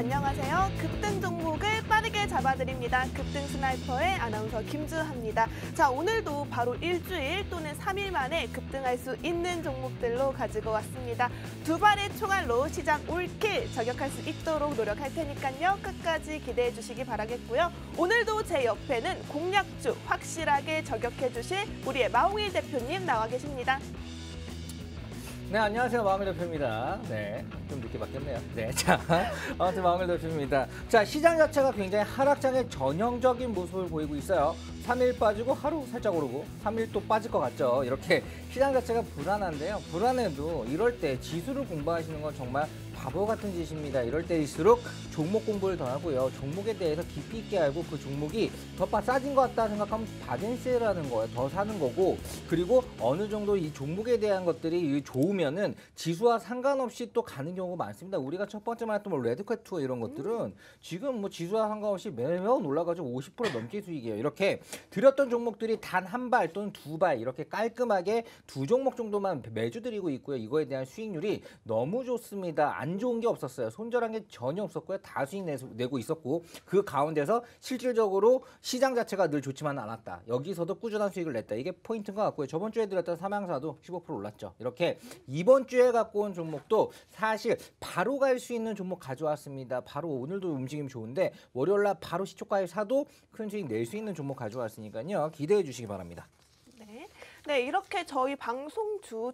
안녕하세요. 급등 종목을 빠르게 잡아드립니다. 급등 스나이퍼의 아나운서 김주하입니다. 자, 오늘도 바로 일주일 또는 3일 만에 급등할 수 있는 종목들로 가지고 왔습니다. 두 발의 총알로 시장 올킬 저격할 수 있도록 노력할 테니까요. 끝까지 기대해 주시기 바라겠고요. 오늘도 제 옆에는 공략주 확실하게 저격해 주실 우리의 마홍일 대표님 나와 계십니다. 네, 안녕하세요. 마홍일 대표입니다. 네, 좀 늦게 바뀌었네요. 네, 자, 아무튼 마홍일 대표입니다. 자, 시장 자체가 굉장히 하락장의 전형적인 모습을 보이고 있어요. 3일 빠지고 하루 살짝 오르고 3일 또 빠질 것 같죠. 이렇게 시장 자체가 불안한데요. 불안해도 이럴 때 지수를 공부하시는 건 정말 바보 같은 짓입니다. 이럴 때일수록 종목 공부를 더 하고요. 종목에 대해서 깊이 있게 알고 그 종목이 더 싸진 것 같다 생각하면 바덴세라는 거예요. 더 사는 거고, 그리고 어느 정도 이 종목에 대한 것들이 좋으면은 지수와 상관없이 또 가는 경우가 많습니다. 우리가 첫 번째 말했던 뭐 레드캣 투어 이런 것들은 지금 뭐 지수와 상관없이 매번 올라가지고 50% 넘게 수익이에요. 이렇게 들였던 종목들이 단 한 발 또는 두 발 이렇게 깔끔하게 두 종목 정도만 매주 드리고 있고요. 이거에 대한 수익률이 너무 좋습니다. 안 좋은 게 없었어요. 손절한 게 전혀 없었고요. 다 수익 내고 있었고, 그 가운데서 실질적으로 시장 자체가 늘 좋지만은 않았다. 여기서도 꾸준한 수익을 냈다. 이게 포인트인 것 같고요. 저번 주에 드렸던 삼양사도 15% 올랐죠. 이렇게 이번 주에 갖고 온 종목도 사실 바로 갈 수 있는 종목 가져왔습니다. 바로 오늘도 움직임 좋은데 월요일날 바로 시초가에 사도 큰 수익 낼 수 있는 종목 가져왔으니까요. 기대해 주시기 바랍니다. 네, 이렇게 저희 방송주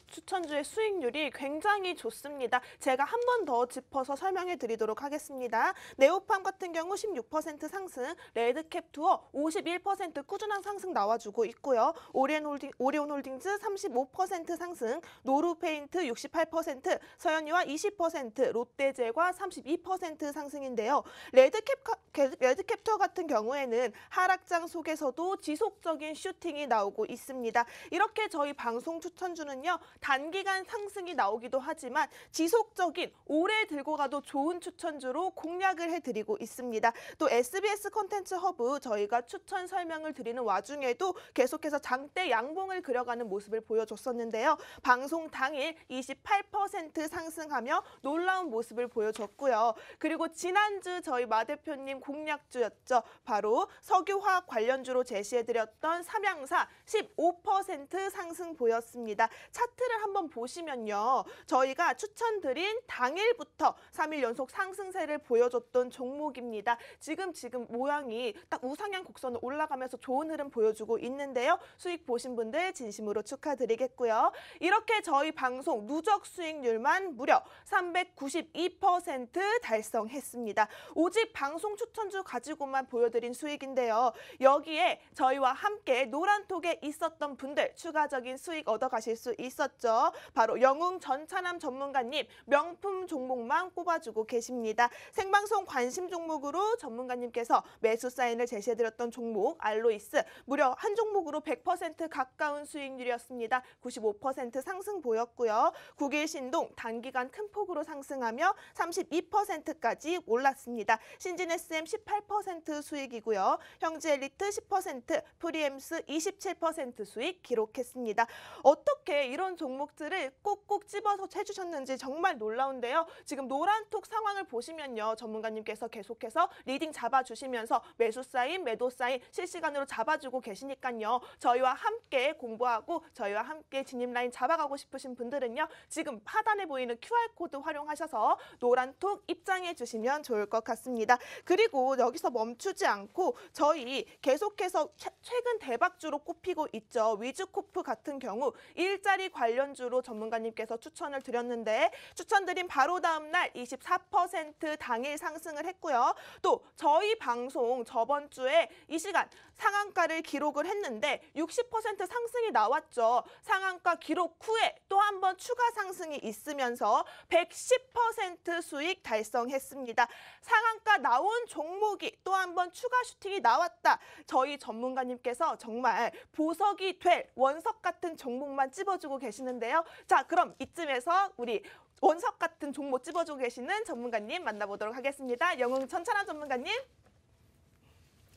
추천주의 수익률이 굉장히 좋습니다. 제가 한 번 더 짚어서 설명해 드리도록 하겠습니다. 네오팜 같은 경우 16% 상승, 레드캡 투어 51% 꾸준한 상승 나와주고 있고요. 오리온홀딩즈 35% 상승, 노루페인트 68%, 서현이와 20%, 롯데제과 32% 상승인데요. 레드캡 투어 같은 경우에는 하락장 속에서도 지속적인 슈팅이 나오고 있습니다. 이렇게 저희 방송 추천주는요, 단기간 상승이 나오기도 하지만 지속적인 오래 들고 가도 좋은 추천주로 공략을 해드리고 있습니다. 또 SBS 콘텐츠 허브 저희가 추천 설명을 드리는 와중에도 계속해서 장대 양봉을 그려가는 모습을 보여줬었는데요. 방송 당일 28% 상승하며 놀라운 모습을 보여줬고요. 그리고 지난주 저희 마 대표님 공략주였죠. 바로 석유화학 관련주로 제시해드렸던 삼양사 15% 상승 보였습니다. 차트를 한번 보시면요. 저희가 추천드린 당일부터 3일 연속 상승세를 보여줬던 종목입니다. 지금 모양이 딱 우상향 곡선을 올라가면서 좋은 흐름 보여주고 있는데요. 수익 보신 분들 진심으로 축하드리겠고요. 이렇게 저희 방송 누적 수익률만 무려 392% 달성했습니다. 오직 방송 추천주 가지고만 보여드린 수익인데요. 여기에 저희와 함께 노란톡에 있었던 분들 추가적인 수익 얻어가실 수 있었죠. 바로 영웅 전차남 전문가님 명품 종목만 꼽아주고 계십니다. 생방송 관심 종목으로 전문가님께서 매수 사인을 제시해드렸던 종목 알로이스 무려 한 종목으로 100% 가까운 수익률이었습니다. 95% 상승 보였고요. 국일신동 단기간 큰 폭으로 상승하며 32%까지 올랐습니다. 신진SM 18% 수익이고요. 형지엘리트 10%, 프리엠스 27% 수익 기록했습니다. 어떻게 이런 종목들을 꼭꼭 집어서 해주셨는지 정말 놀라운데요. 지금 노란톡 상황을 보시면요. 전문가님께서 계속해서 리딩 잡아주시면서 매수 사인, 매도 사인 실시간으로 잡아주고 계시니까요. 저희와 함께 공부하고 저희와 함께 진입 라인 잡아가고 싶으신 분들은요. 지금 하단에 보이는 QR코드 활용하셔서 노란톡 입장해 주시면 좋을 것 같습니다. 그리고 여기서 멈추지 않고 저희 계속해서 최근 대박주로 꼽히고 있죠. 위즈코프 같은 경우 일자리 관련주로 전문가님께서 추천을 드렸는데 추천드린 바로 다음 날 24% 당일 상승을 했고요. 또 저희 방송 저번 주에 이 시간 상한가를 기록을 했는데 60% 상승이 나왔죠. 상한가 기록 후에 또 한 번 추가 상승이 있으면서 110% 수익 달성했습니다. 상한가 나온 종목이 또 한 번 추가 슈팅이 나왔다. 저희 전문가님께서 정말 보석이 될 원석 같은 종목만 찝어주고 계시는데요. 자, 그럼 이쯤에서 우리 원석 같은 종목 찝어주고 계시는 전문가님 만나보도록 하겠습니다. 영웅 전찬환 전문가님.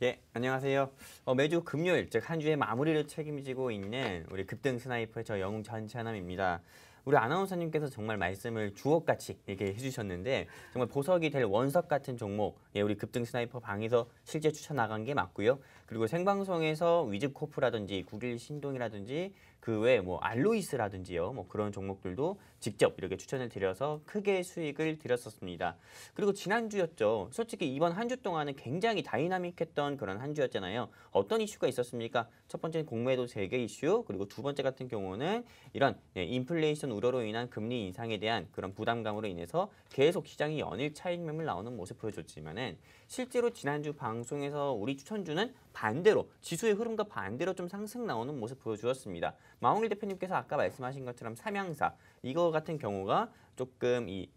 예, 안녕하세요. 매주 금요일, 즉 한 주의 마무리를 책임지고 있는 우리 급등 스나이퍼의 저 영웅 전찬남입니다. 우리 아나운서님께서 정말 말씀을 주옥같이 이렇게 해주셨는데 정말 보석이 될 원석 같은 종목, 예, 우리 급등 스나이퍼 방에서 실제 추천 나간 게 맞고요. 그리고 생방송에서 위즈코프라든지 국일 신동이라든지 그 외에 뭐 알로이스라든지요, 뭐 그런 종목들도 직접 이렇게 추천을 드려서 크게 수익을 드렸었습니다. 그리고 지난주였죠. 솔직히 이번 한 주 동안은 굉장히 다이나믹했던 그런 한 주였잖아요. 어떤 이슈가 있었습니까? 첫 번째는 공매도 재개 이슈, 그리고 두 번째 같은 경우는 이런 인플레이션 우려로 인한 금리 인상에 대한 그런 부담감으로 인해서 계속 시장이 연일 차익 매물 나오는 모습 보여줬지만은 실제로 지난주 방송에서 우리 추천주는 반대로 지수의 흐름과 반대로 좀 상승 나오는 모습 보여주었습니다. 마홍일 대표님께서 아까 말씀하신 것처럼 삼양사 이거 같은 경우가 조금 이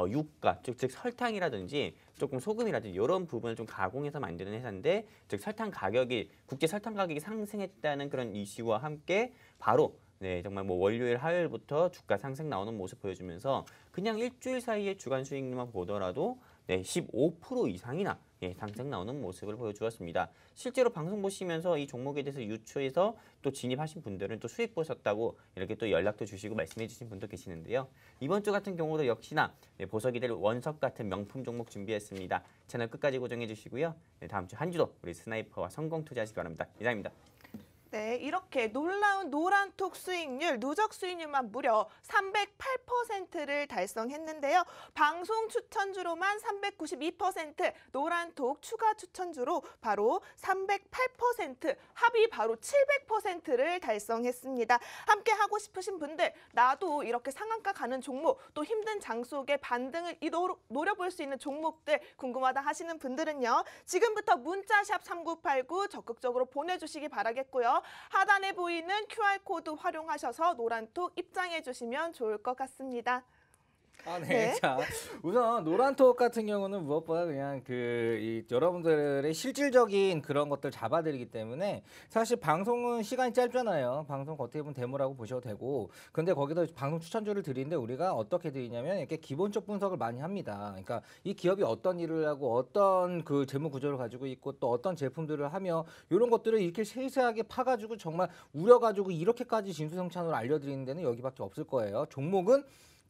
유가 즉 설탕이라든지 조금 소금이라든지 이런 부분을 좀 가공해서 만드는 회사인데 즉 설탕 가격이 국제 설탕 가격이 상승했다는 그런 이슈와 함께 바로 네, 정말 뭐 월요일, 화요일부터 주가 상승 나오는 모습 보여주면서 그냥 일주일 사이에 주간 수익률만 보더라도 네, 15% 이상이나 예, 상승 나오는 모습을 보여주었습니다. 실제로 방송 보시면서 이 종목에 대해서 유추해서 또 진입하신 분들은 또 수익 보셨다고 이렇게 또 연락도 주시고 말씀해 주신 분도 계시는데요. 이번 주 같은 경우도 역시나 네, 보석이 될 원석 같은 명품 종목 준비했습니다. 채널 끝까지 고정해 주시고요. 네, 다음 주 한 주도 우리 스나이퍼와 성공 투자하시기 바랍니다. 이상입니다. 네, 이렇게 놀라운 노란톡 수익률, 누적 수익률만 무려 308%를 달성했는데요. 방송 추천주로만 392%, 노란톡 추가 추천주로 바로 308%, 합이 바로 700%를 달성했습니다. 함께 하고 싶으신 분들, 나도 이렇게 상한가 가는 종목, 또 힘든 장 속에 반등을 노려볼 수 있는 종목들 궁금하다 하시는 분들은요. 지금부터 문자샵 3989 적극적으로 보내주시기 바라겠고요. 하단에 보이는 QR코드 활용하셔서 노란톡 입장해 주시면 좋을 것 같습니다. 아, 네. 네. 자, 우선 노란톡 같은 경우는 무엇보다 그냥 여러분들의 실질적인 그런 것들 잡아드리기 때문에 사실 방송은 시간이 짧잖아요. 방송 어떻게 보면 데모라고 보셔도 되고. 근데 거기서 방송 추천주를 드리는데 우리가 어떻게 드리냐면 이렇게 기본적 분석을 많이 합니다. 그러니까 이 기업이 어떤 일을 하고 어떤 그 재무 구조를 가지고 있고 또 어떤 제품들을 하며 이런 것들을 이렇게 세세하게 파가지고 정말 우려가지고 이렇게까지 진수성찬으로 알려드리는 데는 여기밖에 없을 거예요. 종목은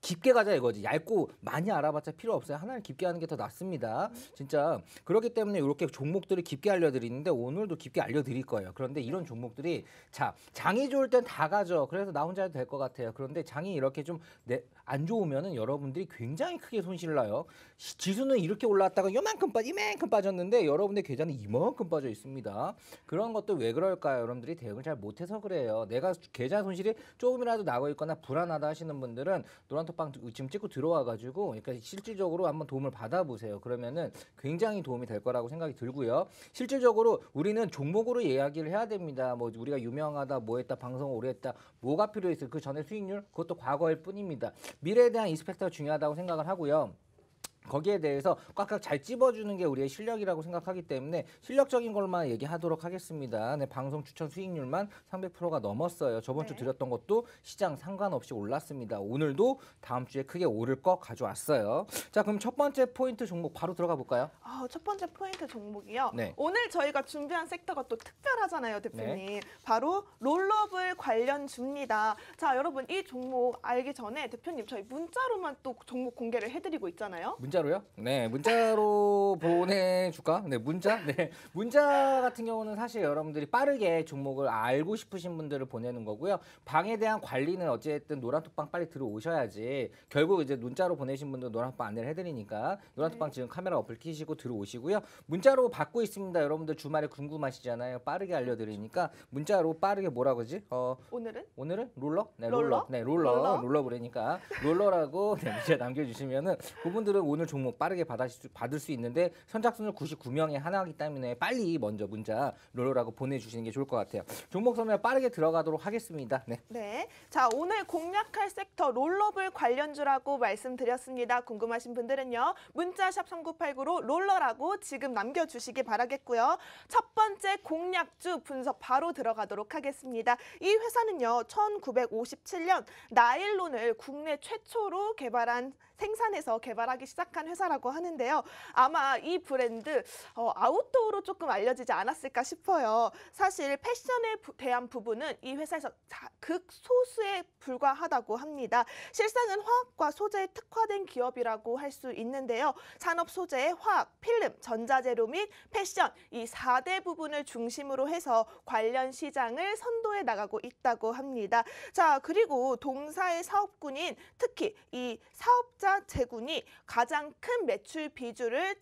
깊게 가자 이거지. 얇고 많이 알아봤자 필요 없어요. 하나를 깊게 하는 게 더 낫습니다. 진짜 그렇기 때문에 이렇게 종목들을 깊게 알려드리는데 오늘도 깊게 알려드릴 거예요. 그런데 이런 종목들이 자 장이 좋을 땐 다 가죠. 그래서 나 혼자 해도 될 것 같아요. 그런데 장이 이렇게 좀 안 좋으면은 여러분들이 굉장히 크게 손실을 나요. 지수는 이렇게 올라왔다가 이만큼 빠졌는데 여러분의 계좌는 이만큼 빠져 있습니다. 그런 것도 왜 그럴까요? 여러분들이 대응을 잘 못해서 그래요. 내가 계좌 손실이 조금이라도 나고 있거나 불안하다 하시는 분들은 노란톡방 지금 찍고 들어와가지고 그러니까 실질적으로 한번 도움을 받아보세요. 그러면은 굉장히 도움이 될 거라고 생각이 들고요. 실질적으로 우리는 종목으로 이야기를 해야 됩니다. 뭐 우리가 유명하다, 뭐 했다, 방송을 오래 했다, 뭐가 필요했어요. 그 전에 수익률 그것도 과거일 뿐입니다. 미래에 대한 이스펙트가 중요하다고 생각을 하고요. 거기에 대해서 꽉꽉 잘 찝어주는 게 우리의 실력이라고 생각하기 때문에 실력적인 걸만 얘기하도록 하겠습니다. 네, 방송 추천 수익률만 300%가 넘었어요. 저번 주 드렸던 것도 시장 상관없이 올랐습니다. 오늘도 다음 주에 크게 오를 거 가져왔어요. 자, 그럼 첫 번째 포인트 종목 바로 들어가 볼까요? 첫 번째 포인트 종목이요. 네. 오늘 저희가 준비한 섹터가 또 특별하잖아요, 대표님. 네. 바로 롤러블 관련주입니다. 자, 여러분 이 종목 알기 전에 대표님 저희 문자로만 또 종목 공개를 해드리고 있잖아요. 문자로요? 네, 문자로 보내줄까? 네, 문자? 네, 문자 같은 경우는 사실 여러분들이 빠르게 종목을 알고 싶으신 분들을 보내는 거고요. 방에 대한 관리는 어쨌든 노란톡방 빨리 들어오셔야지. 결국 이제 문자로 보내신 분들 노란톡방 안내를 해드리니까 노란톡방 지금 카메라 어플 켜시고 들어오시고요. 문자로 받고 있습니다. 여러분들 주말에 궁금하시잖아요. 빠르게 알려드리니까 문자로 빠르게 뭐라 그러지? 오늘은 롤러? 네, 롤러. 네, 롤러 보내니까 롤러라고 네, 문자 남겨주시면은 그분들은 오늘 종목 빠르게 받을 수 있는데 선착순을 99명에 하나이기 때문에 빨리 먼저 문자 롤러라고 보내주시는 게 좋을 것 같아요. 종목 설명 빠르게 들어가도록 하겠습니다. 네. 네. 자, 오늘 공략할 섹터 롤러블 관련주라고 말씀드렸습니다. 궁금하신 분들은요. 문자샵 3989로 롤러라고 지금 남겨주시기 바라겠고요. 첫 번째 공략주 분석 바로 들어가도록 하겠습니다. 이 회사는요. 1957년 나일론을 국내 최초로 개발한 생산해서 개발하기 시작한 회사라고 하는데요. 아마 이 브랜드 아웃도어로 조금 알려지지 않았을까 싶어요. 사실 패션에 대한 부분은 이 회사에서 극소수에 불과하다고 합니다. 실상은 화학과 소재에 특화된 기업이라고 할 수 있는데요. 산업 소재, 화학, 필름, 전자재료 및 패션 이 4대 부분을 중심으로 해서 관련 시장을 선도해 나가고 있다고 합니다. 자, 그리고 동사의 사업군인 특히 이 사업자 제군이 가장 큰 매출 비중을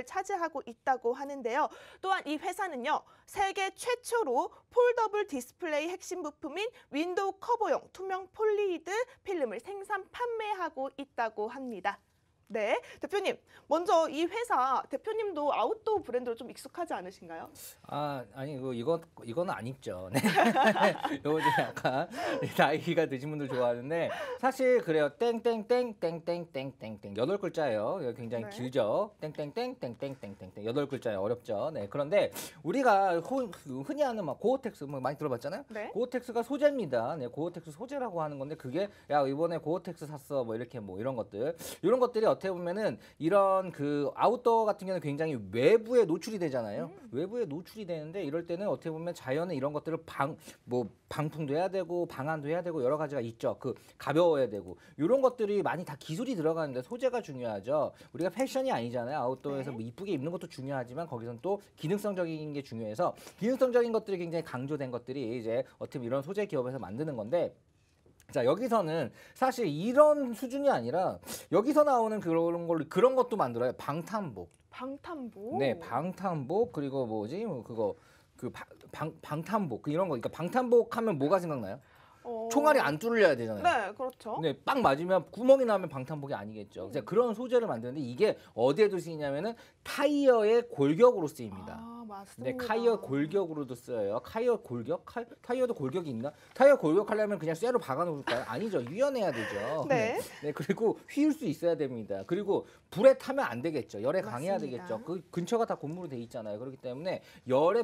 차지하고 있다고 하는데요. 또한 이 회사는요, 세계 최초로 폴더블 디스플레이 핵심 부품인 윈도우 커버용 투명 폴리드 필름을 생산 판매하고 있다고 합니다. 네, 대표님, 먼저 이 회사 대표님도 아웃도어 브랜드로 좀 익숙하지 않으신가요? 아니 이거는 안 입죠. 네. 요거 좀 약간 나이가 드신 분들 좋아하는데 사실 그래요. 땡땡땡땡땡땡땡땡 8글자예요. 굉장히 네. 길죠. 땡땡땡땡땡땡땡 8글자예요. 어렵죠. 네. 그런데 우리가 흔히 하는 막 고어텍스 많이 들어봤잖아요. 네. 고어텍스가 소재입니다. 네, 고어텍스 소재라고 하는 건데 그게 야 이번에 고어텍스 샀어 뭐 이렇게 뭐 이런 것들이 어떻게 보면은 이런 그 아웃도어 같은 경우는 굉장히 외부에 노출이 되잖아요. 외부에 노출이 되는데 이럴 때는 어떻게 보면 자연은 이런 것들을 방풍도 해야 되고 방한도 해야 되고 여러 가지가 있죠. 그 가벼워야 되고 이런 것들이 많이 다 기술이 들어가는데 소재가 중요하죠. 우리가 패션이 아니잖아요. 아웃도어에서 네. 뭐 이쁘게 입는 것도 중요하지만 거기선 또 기능성적인 게 중요해서 기능성적인 것들이 굉장히 강조된 것들이 이제 어떻게 보면 이런 소재 기업에서 만드는 건데 자, 여기서는 사실 이런 수준이 아니라 여기서 나오는 그런 것도 만들어요. 방탄복. 방탄복. 네, 방탄복 그리고 뭐지? 방탄복 이런 거. 그러니까 방탄복 하면 뭐가 생각나요? 총알이 안 뚫려야 되잖아요. 네, 그렇죠. 네, 빵 맞으면 구멍이 나면 방탄복이 아니겠죠. 그래서 그런 소재를 만드는데 이게 어디에도 쓰이냐면은 타이어의 골격으로 쓰입니다. 아, 맞습니다. 네, 타이어 골격으로도 쓰여요. 타이어 골격? 타이어도 골격이 있나? 타이어 골격하려면 그냥 쇠로 박아놓을까요? 아니죠. 유연해야 되죠. 네. 네, 그리고 휘을 수 있어야 됩니다. 그리고 불에 타면 안 되겠죠. 열에 강해야 맞습니다. 되겠죠. 그 근처가 다 고무로 돼 있잖아요. 그렇기 때문에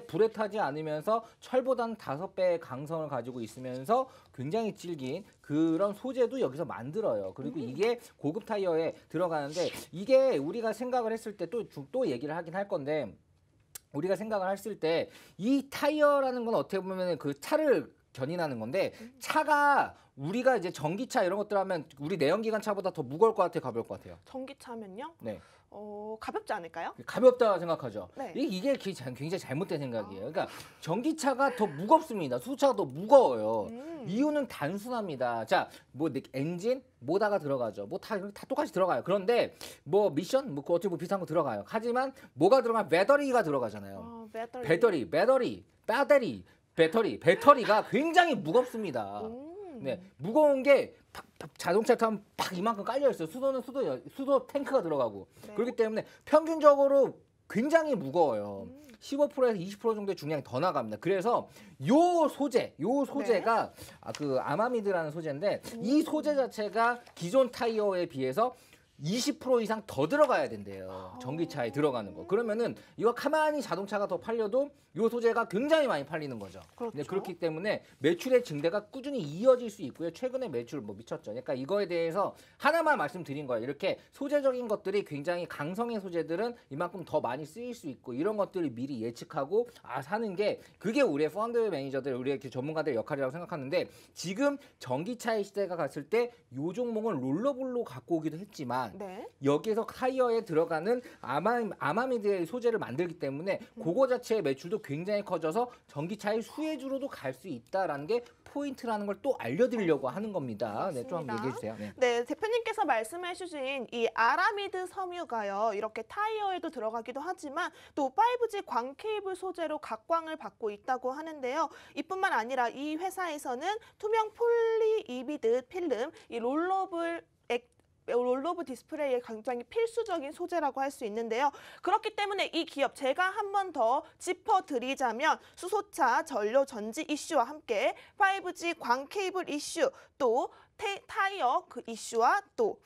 불에 타지 않으면서 철보다는 5배의 강성을 가지고 있으면서 굉장히 질긴 그런 소재도 여기서 만들어요. 그리고 이게 고급 타이어에 들어가는데 이게 우리가 생각을 했을 때 또 얘기를 하긴 할 건데 우리가 생각을 했을 때 이 타이어라는 건 어떻게 보면 그 차를 견인하는 건데 차가 우리가 이제 전기차 이런 것들 하면 우리 내연기관 차보다 더 무거울 것 같아요, 가벼울 것 같아요? 전기차면요? 네. 가볍지 않을까요? 가볍다 생각하죠. 네. 이게 굉장히 잘못된 생각이에요. 그러니까 전기차가 더 무겁습니다. 수소차가 더 무거워요. 이유는 단순합니다. 자, 뭐 엔진 뭐다가 들어가죠. 뭐 다 똑같이 들어가요. 그런데 뭐 미션 뭐 어떻게 뭐 비슷한 거 들어가요. 하지만 뭐가 들어가면 배터리가 들어가잖아요. 배터리가 굉장히 무겁습니다. 네, 무거운 게 자동차 타면 팍 이만큼 깔려 있어요. 수도는 수도 탱크가 들어가고 네. 그렇기 때문에 평균적으로 굉장히 무거워요. 15%에서 20% 정도의 중량이 더 나갑니다. 그래서 요 소재가 그 아마미드라는 소재인데 이 소재 자체가 기존 타이어에 비해서 20% 이상 더 들어가야 된대요. 전기차에 들어가는 거. 그러면은 이거 가만히 자동차가 더 팔려도 이 소재가 굉장히 많이 팔리는 거죠. 그렇죠. 네, 그렇기 때문에 매출의 증대가 꾸준히 이어질 수 있고요. 최근에 매출 뭐 미쳤죠. 그러니까 이거에 대해서 하나만 말씀드린 거예요. 이렇게 소재적인 것들이 굉장히 강성의 소재들은 이만큼 더 많이 쓰일 수 있고 이런 것들을 미리 예측하고 사는 게 그게 우리의 펀드 매니저들, 우리의 전문가들의 역할이라고 생각하는데 지금 전기차의 시대가 갔을 때 이 종목은 롤러블로 갖고 오기도 했지만 네. 여기에서 타이어에 들어가는 아마미드의 소재를 만들기 때문에 그거 자체의 매출도 굉장히 커져서 전기차의 수혜주로도 갈 수 있다라는 게 포인트라는 걸 또 알려드리려고 하는 겁니다. 네, 좀 한번 얘기해 주세요. 네. 네, 대표님께서 말씀해 주신 이 아라미드 섬유가요. 이렇게 타이어에도 들어가기도 하지만 또 5G 광 케이블 소재로 각광을 받고 있다고 하는데요. 이뿐만 아니라 이 회사에서는 투명 폴리이비드 필름, 이 롤러브 디스플레이의 굉장히 필수적인 소재라고 할 수 있는데요. 그렇기 때문에 이 기업 제가 한 번 더 짚어드리자면 수소차 전료 전지 이슈와 함께 5G 광 케이블 이슈 또 타이어 그 이슈와 또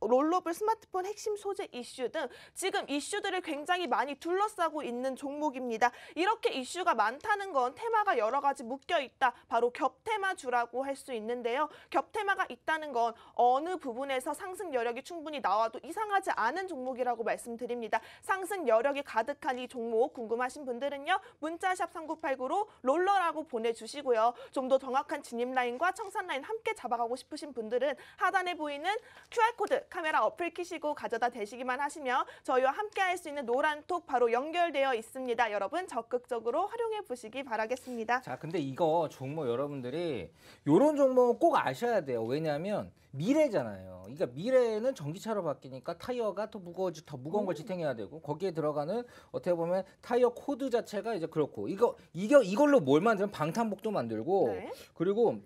롤러블 스마트폰 핵심 소재 이슈 등 지금 이슈들을 굉장히 많이 둘러싸고 있는 종목입니다. 이렇게 이슈가 많다는 건 테마가 여러 가지 묶여 있다. 바로 겹테마주라고 할 수 있는데요. 겹테마가 있다는 건 어느 부분에서 상승 여력이 충분히 나와도 이상하지 않은 종목이라고 말씀드립니다. 상승 여력이 가득한 이 종목 궁금하신 분들은요. 문자샵 3989로 롤러라고 보내주시고요. 좀 더 정확한 진입 라인과 청산 라인 함께 잡아가고 싶으신 분들은 하단에 보이는 QR코드 카메라 어플 키시고 가져다 대시기만 하시면 저희와 함께 할 수 있는 노란톡 바로 연결되어 있습니다. 여러분 적극적으로 활용해 보시기 바라겠습니다. 자, 근데 이거 종목 여러분들이 이런 종목 꼭 아셔야 돼요. 왜냐하면 미래잖아요. 그러니까 미래는 전기차로 바뀌니까 타이어가 더 무거운 걸 지탱해야 되고 거기에 들어가는 어떻게 보면 타이어 코드 자체가 이제 그렇고 이걸로 뭘 만들면 방탄복도 만들고 네. 그리고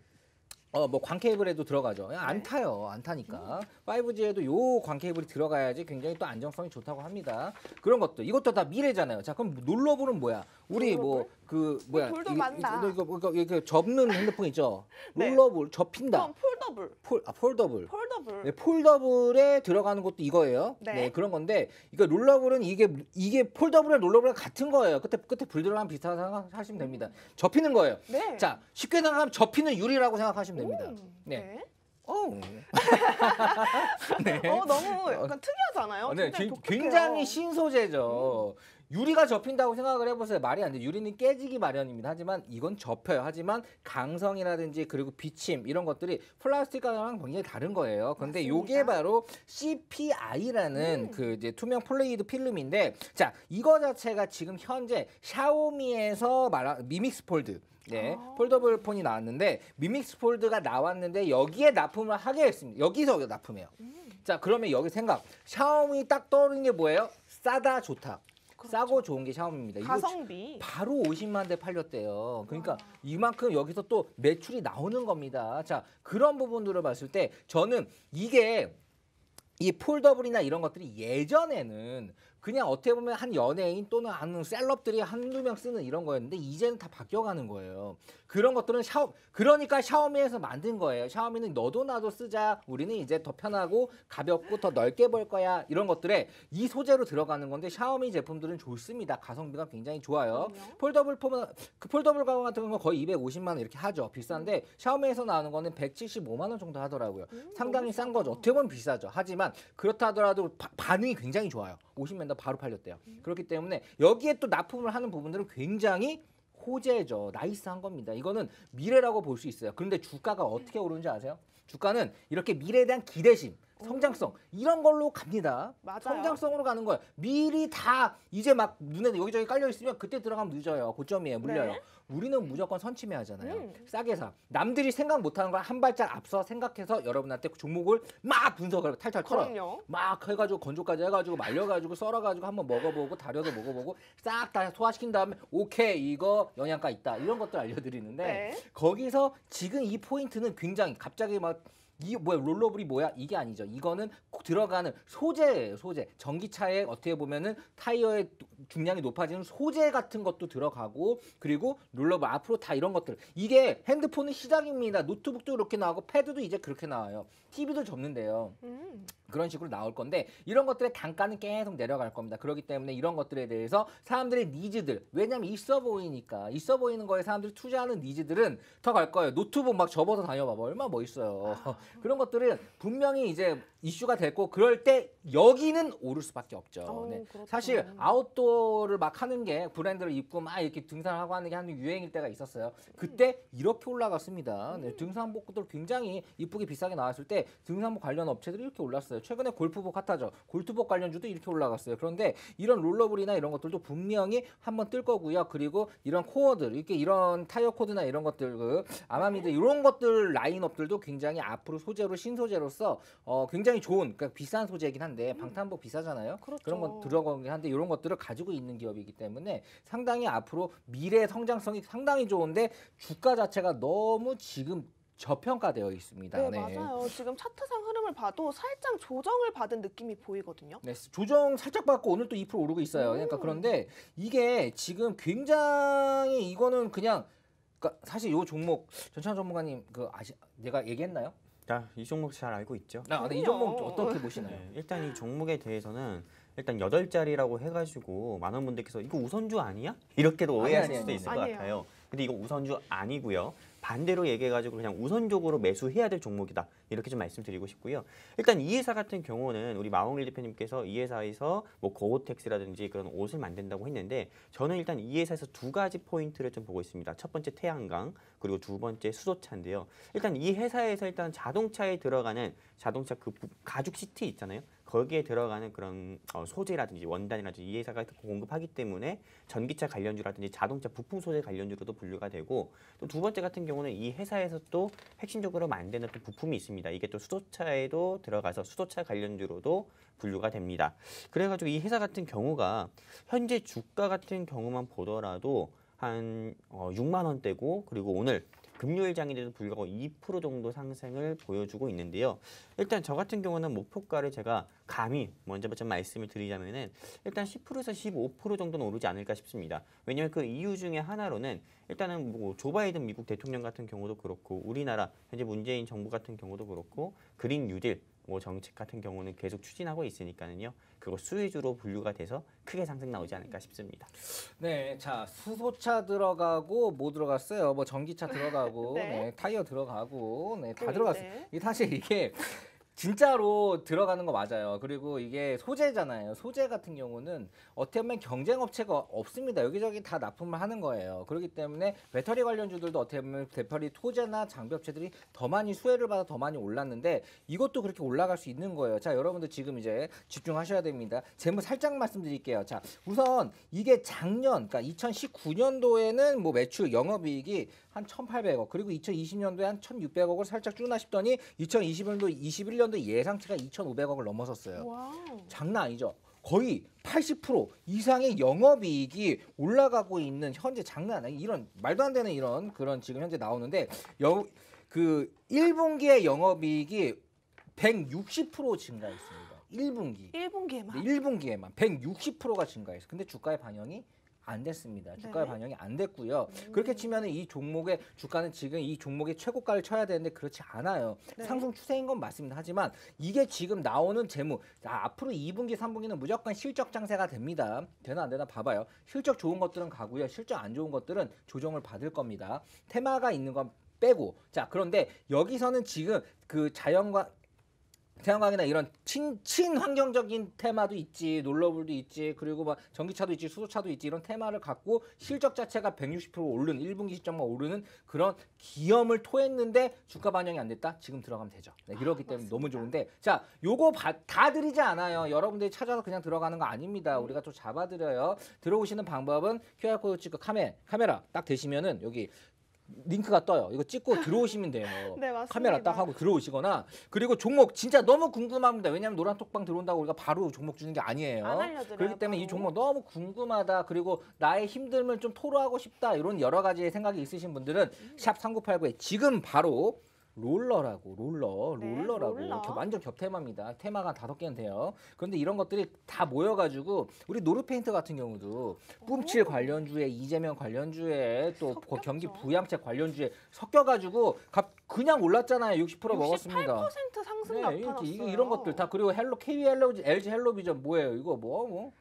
뭐 광케이블에도 들어가죠. 그냥 안 타요. 안 타니까. 5G에도 요 광케이블이 들어가야지 굉장히 또 안정성이 좋다고 합니다. 그런 것도 이것도 다 미래잖아요. 자, 그럼 롤러블은 뭐야? 우리 뭐 그 뭐야? 돌도 많다. 이거 접는 핸드폰 있죠. 네. 롤러블 접힌다. 그럼 폴더블. 폴더블. 폴더블. 네, 폴더블에 들어가는 것도 이거예요. 네. 네, 그런 건데 이거 롤러블은 이게 폴더블이랑 롤러블이랑 같은 거예요. 끝에 불 들어가면 비슷하다 생각하시면 됩니다. 접히는 거예요. 네. 자, 쉽게 생각하면 접히는 유리라고 생각하시면 됩니다. 네. 네. 너무 약간 특이하잖아요. 네, 굉장히 독특해요. 굉장히 신소재죠. 유리가 접힌다고 생각을 해보세요. 말이 안 돼. 유리는 깨지기 마련입니다. 하지만 이건 접혀요. 하지만 강성이라든지 그리고 비침 이런 것들이 플라스틱과는 굉장히 다른 거예요. 근데 맞습니다. 이게 바로 CPI라는 그 이제 투명 플레이드 필름인데, 자, 이거 자체가 지금 현재 샤오미에서 말한 미믹스 폴드. 네, 폴더블 폰이 나왔는데 미믹스 폴드가 나왔는데 여기에 납품을 하게 했습니다. 여기서 납품해요. 자, 그러면 여기 생각. 샤오미 딱 떠오르는 게 뭐예요? 싸다 좋다. 그렇죠. 싸고 좋은 게 샤오미입니다. 이거 가성비. 바로 50만 대 팔렸대요. 그러니까 이만큼 여기서 또 매출이 나오는 겁니다. 자, 그런 부분들을 봤을 때 저는 이게 이 폴더블이나 이런 것들이 예전에는 그냥 어떻게 보면 한 연예인 또는 한 셀럽들이 한두 명 쓰는 이런 거였는데 이제는 다 바뀌어가는 거예요. 그런 것들은 그러니까 샤오미에서 만든 거예요. 샤오미는 너도 나도 쓰자. 우리는 이제 더 편하고 가볍고 더 넓게 볼 거야. 이런 것들에 이 소재로 들어가는 건데 샤오미 제품들은 좋습니다. 가성비가 굉장히 좋아요. 폴더블 폰은 그 폴더블 가방 같은 경우는 거의 250만 원 이렇게 하죠. 비싼데 샤오미에서 나오는 거는 175만 원 정도 하더라고요. 상당히 싼 거죠. 어떻게 보면 비싸죠. 하지만 그렇다 하더라도 반응이 굉장히 좋아요. 50만 원 바로 팔렸대요. 그렇기 때문에 여기에 또 납품을 하는 부분들은 굉장히 호재죠. 나이스한 겁니다. 이거는 미래라고 볼 수 있어요. 그런데 주가가 어떻게 오르는지 아세요? 주가는 이렇게 미래에 대한 기대심, 성장성 이런 걸로 갑니다. 맞아요. 성장성으로 가는 거예요. 미리 다 이제 막 눈에 여기저기 깔려 있으면 그때 들어가면 늦어요. 고점이에요. 물려요. 네. 우리는 무조건 선침해 하잖아요. 싸게 사. 남들이 생각 못하는 걸 한 발짝 앞서 생각해서 여러분한테 그 종목을 막 분석을 탈탈 털어요. 그럼요. 막 해가지고 건조까지 해가지고 말려가지고 썰어가지고 한번 먹어보고 다려서 먹어보고 싹 다 소화시킨 다음에 오케이 이거 영양가 있다 이런 것들 알려드리는데 네. 거기서 지금 이 포인트는 굉장히 갑자기 막 이 뭐야 롤러블이 뭐야 이게 아니죠. 이거는 들어가는 소재예요. 소재. 전기차에 어떻게 보면은 타이어의 중량이 높아지는 소재 같은 것도 들어가고 그리고 롤러블 앞으로 다 이런 것들. 이게 핸드폰은 시작입니다. 노트북도 그렇게 나오고 패드도 이제 그렇게 나와요. TV도 접는데요. 그런 식으로 나올 건데 이런 것들의 단가는 계속 내려갈 겁니다. 그렇기 때문에 이런 것들에 대해서 사람들의 니즈들 왜냐면 있어 보이니까 있어 보이는 거에 사람들이 투자하는 니즈들은 더 갈 거예요. 노트북 막 접어서 다녀봐봐. 얼마나 멋있어요. 그런 것들은 분명히 이제 이슈가 됐고 그럴 때 여기는 오를 수밖에 없죠. 네. 그렇죠. 사실 아웃도어를 막 하는 게 브랜드를 입고 막 이렇게 등산하고 하는 게 한 유행일 때가 있었어요. 그때 이렇게 올라갔습니다. 네. 등산복들 굉장히 이쁘게 비싸게 나왔을 때 등산복 관련 업체들이 이렇게 올랐어요. 최근에 골프복 핫하죠. 골프복 관련주도 이렇게 올라갔어요. 그런데 이런 롤러블이나 이런 것들도 분명히 한번 뜰 거고요. 그리고 이런 코어들, 이런 타이어 코드나 이런 것들, 그 아마미드 이런 것들 라인업들도 굉장히 앞으로 소재로 신소재로서 굉장히 좋은, 그러니까 비싼 소재이긴 한데 방탄복 비싸잖아요. 그렇죠. 그런 건 들어가긴 한데 이런 것들을 가지고 있는 기업이기 때문에 상당히 앞으로 미래 성장성이 상당히 좋은데 주가 자체가 너무 지금 저평가되어 있습니다. 네, 맞아요. 지금 차트상 흐름을 봐도 살짝 조정을 받은 느낌이 보이거든요. 네, 조정 살짝 받고 오늘 또 2% 오르고 있어요. 그러니까 그런데 이게 지금 굉장히 이거는 그냥 그러니까 사실 이 종목 전창 전문가님 내가 얘기했나요? 이 종목 잘 알고 있죠? 네, 이 그럼요. 종목 어떻게 보시나요? 네, 일단 이 종목에 대해서는 일단 8자리라고 해가지고 많은 분들께서 이거 우선주 아니야? 이렇게도 오해하실 수도 있을 것 아니에요. 같아요. 근데 이거 우선주 아니고요. 반대로 얘기해가지고 그냥 우선적으로 매수해야 될 종목이다. 이렇게 좀 말씀드리고 싶고요. 일단 이 회사 같은 경우는 우리 마홍일 대표님께서 이 회사에서 뭐 고어텍스라든지 그런 옷을 만든다고 했는데 저는 일단 이 회사에서 두 가지 포인트를 좀 보고 있습니다. 첫 번째 태양광 그리고 두 번째 수소차인데요. 일단 이 회사에서 일단 자동차에 들어가는 자동차 그 가죽 시트 있잖아요. 거기에 들어가는 그런 소재라든지 원단이라든지 이 회사가 공급하기 때문에 전기차 관련주라든지 자동차 부품 소재 관련주로도 분류가 되고 또 두 번째 같은 경우는 이 회사에서 또 핵심적으로 만드는 또 부품이 있습니다. 이게 또 수소차에도 들어가서 수소차 관련주로도 분류가 됩니다. 그래가지고 이 회사 같은 경우가 현재 주가 같은 경우만 보더라도 한 6만 원대고 그리고 오늘 금요일 장인데도 불구하고 2% 정도 상승을 보여주고 있는데요. 일단 저 같은 경우는 목표가를 제가 감히 먼저 좀 말씀을 드리자면은 일단 10%에서 15% 정도는 오르지 않을까 싶습니다. 왜냐하면 그 이유 중에 하나로는 일단은 뭐 조 바이든 미국 대통령 같은 경우도 그렇고 우리나라 현재 문재인 정부 같은 경우도 그렇고 그린 뉴딜 뭐 정책 같은 경우는 계속 추진하고 있으니까는요. 그거 수혜주로 분류가 돼서 크게 상승 나오지 않을까 싶습니다. 네, 자 수소차 들어가고 뭐 들어갔어요? 뭐 전기차 들어가고, 네. 네, 타이어 들어가고, 네, 다 네. 들어갔어요. 이게 사실 이게 진짜로 들어가는 거 맞아요. 그리고 이게 소재잖아요. 소재 같은 경우는 어떻게 보면 경쟁 업체가 없습니다. 여기저기 다 납품을 하는 거예요. 그렇기 때문에 배터리 관련주들도 어떻게 보면 배터리 소재나 장비 업체들이 더 많이 수혜를 받아 더 많이 올랐는데 이것도 그렇게 올라갈 수 있는 거예요. 자, 여러분들 지금 이제 집중하셔야 됩니다. 재무 살짝 말씀드릴게요. 자, 우선 이게 작년, 그러니까 2019년도에는 뭐 매출 영업이익이 한 1,800억 그리고 2020년도에 한 1,600억을 살짝 줄나 싶더니 2021년도 예상치가 2,500억을 넘어섰어요. 와우. 장난 아니죠. 거의 80% 이상의 영업이익이 올라가고 있는 현재 장난 아니에요. 이런 말도 안 되는 이런 그런 지금 현재 나오는데 그 1분기의 영업이익이 160% 증가했습니다. 1분기. 1분기에만. 1분기에만 160%가 증가했어요. 근데 주가의 반영이 안 됐습니다. 주가의 네. 반영이 안 됐고요. 그렇게 치면 이 종목의 주가는 지금 이 종목의 최고가를 쳐야 되는데 그렇지 않아요. 네. 상승 추세인 건 맞습니다. 하지만 이게 지금 나오는 재무 앞으로 2분기, 3분기는 무조건 실적 장세가 됩니다. 되나 안 되나 봐봐요. 실적 좋은 것들은 가고요. 실적 안 좋은 것들은 조정을 받을 겁니다. 테마가 있는 건 빼고 자 그런데 여기서는 지금 그 태양광이나 이런 친환경적인 테마도 있지, 놀러불도 있지, 그리고 막 전기차도 있지, 수소차도 있지 이런 테마를 갖고 실적 자체가 160% 오르는 1분기 시점만 오르는 그런 기염을 토했는데 주가 반영이 안 됐다? 지금 들어가면 되죠. 네, 이렇기 때문에 맞습니다. 너무 좋은데 자, 요거 다 드리지 않아요. 여러분들이 찾아서 그냥 들어가는 거 아닙니다. 우리가 또 잡아드려요. 들어오시는 방법은 QR코드 찍고 카메라 딱 대시면은 여기 링크가 떠요. 이거 찍고 들어오시면 돼요. 네, 맞습니다. 카메라 딱 하고 들어오시거나 그리고 종목 진짜 너무 궁금합니다. 왜냐하면 노란 톡방 들어온다고 우리가 바로 종목 주는 게 아니에요. 안 알려드려요, 그렇기 때문에 이 바로. 종목 너무 궁금하다. 그리고 나의 힘듦을 좀 토로하고 싶다. 이런 여러 가지의 생각이 있으신 분들은 샵 3989에 지금 바로 롤러라고 네, 롤러라고 롤러. 완전 겹테마입니다. 테마가 5개는 돼요. 그런데 이런 것들이 다 모여가지고 우리 노르페인트 같은 경우도 뿜칠 관련주에 이재명 관련주에 또 섞였죠. 경기 부양책 관련주에 섞여가지고 그냥 올랐잖아요. 60% 먹었습니다. 68% 상승 네, 나타났어요. 이런 것들 다 그리고 LG 헬로비전 뭐예요? 이거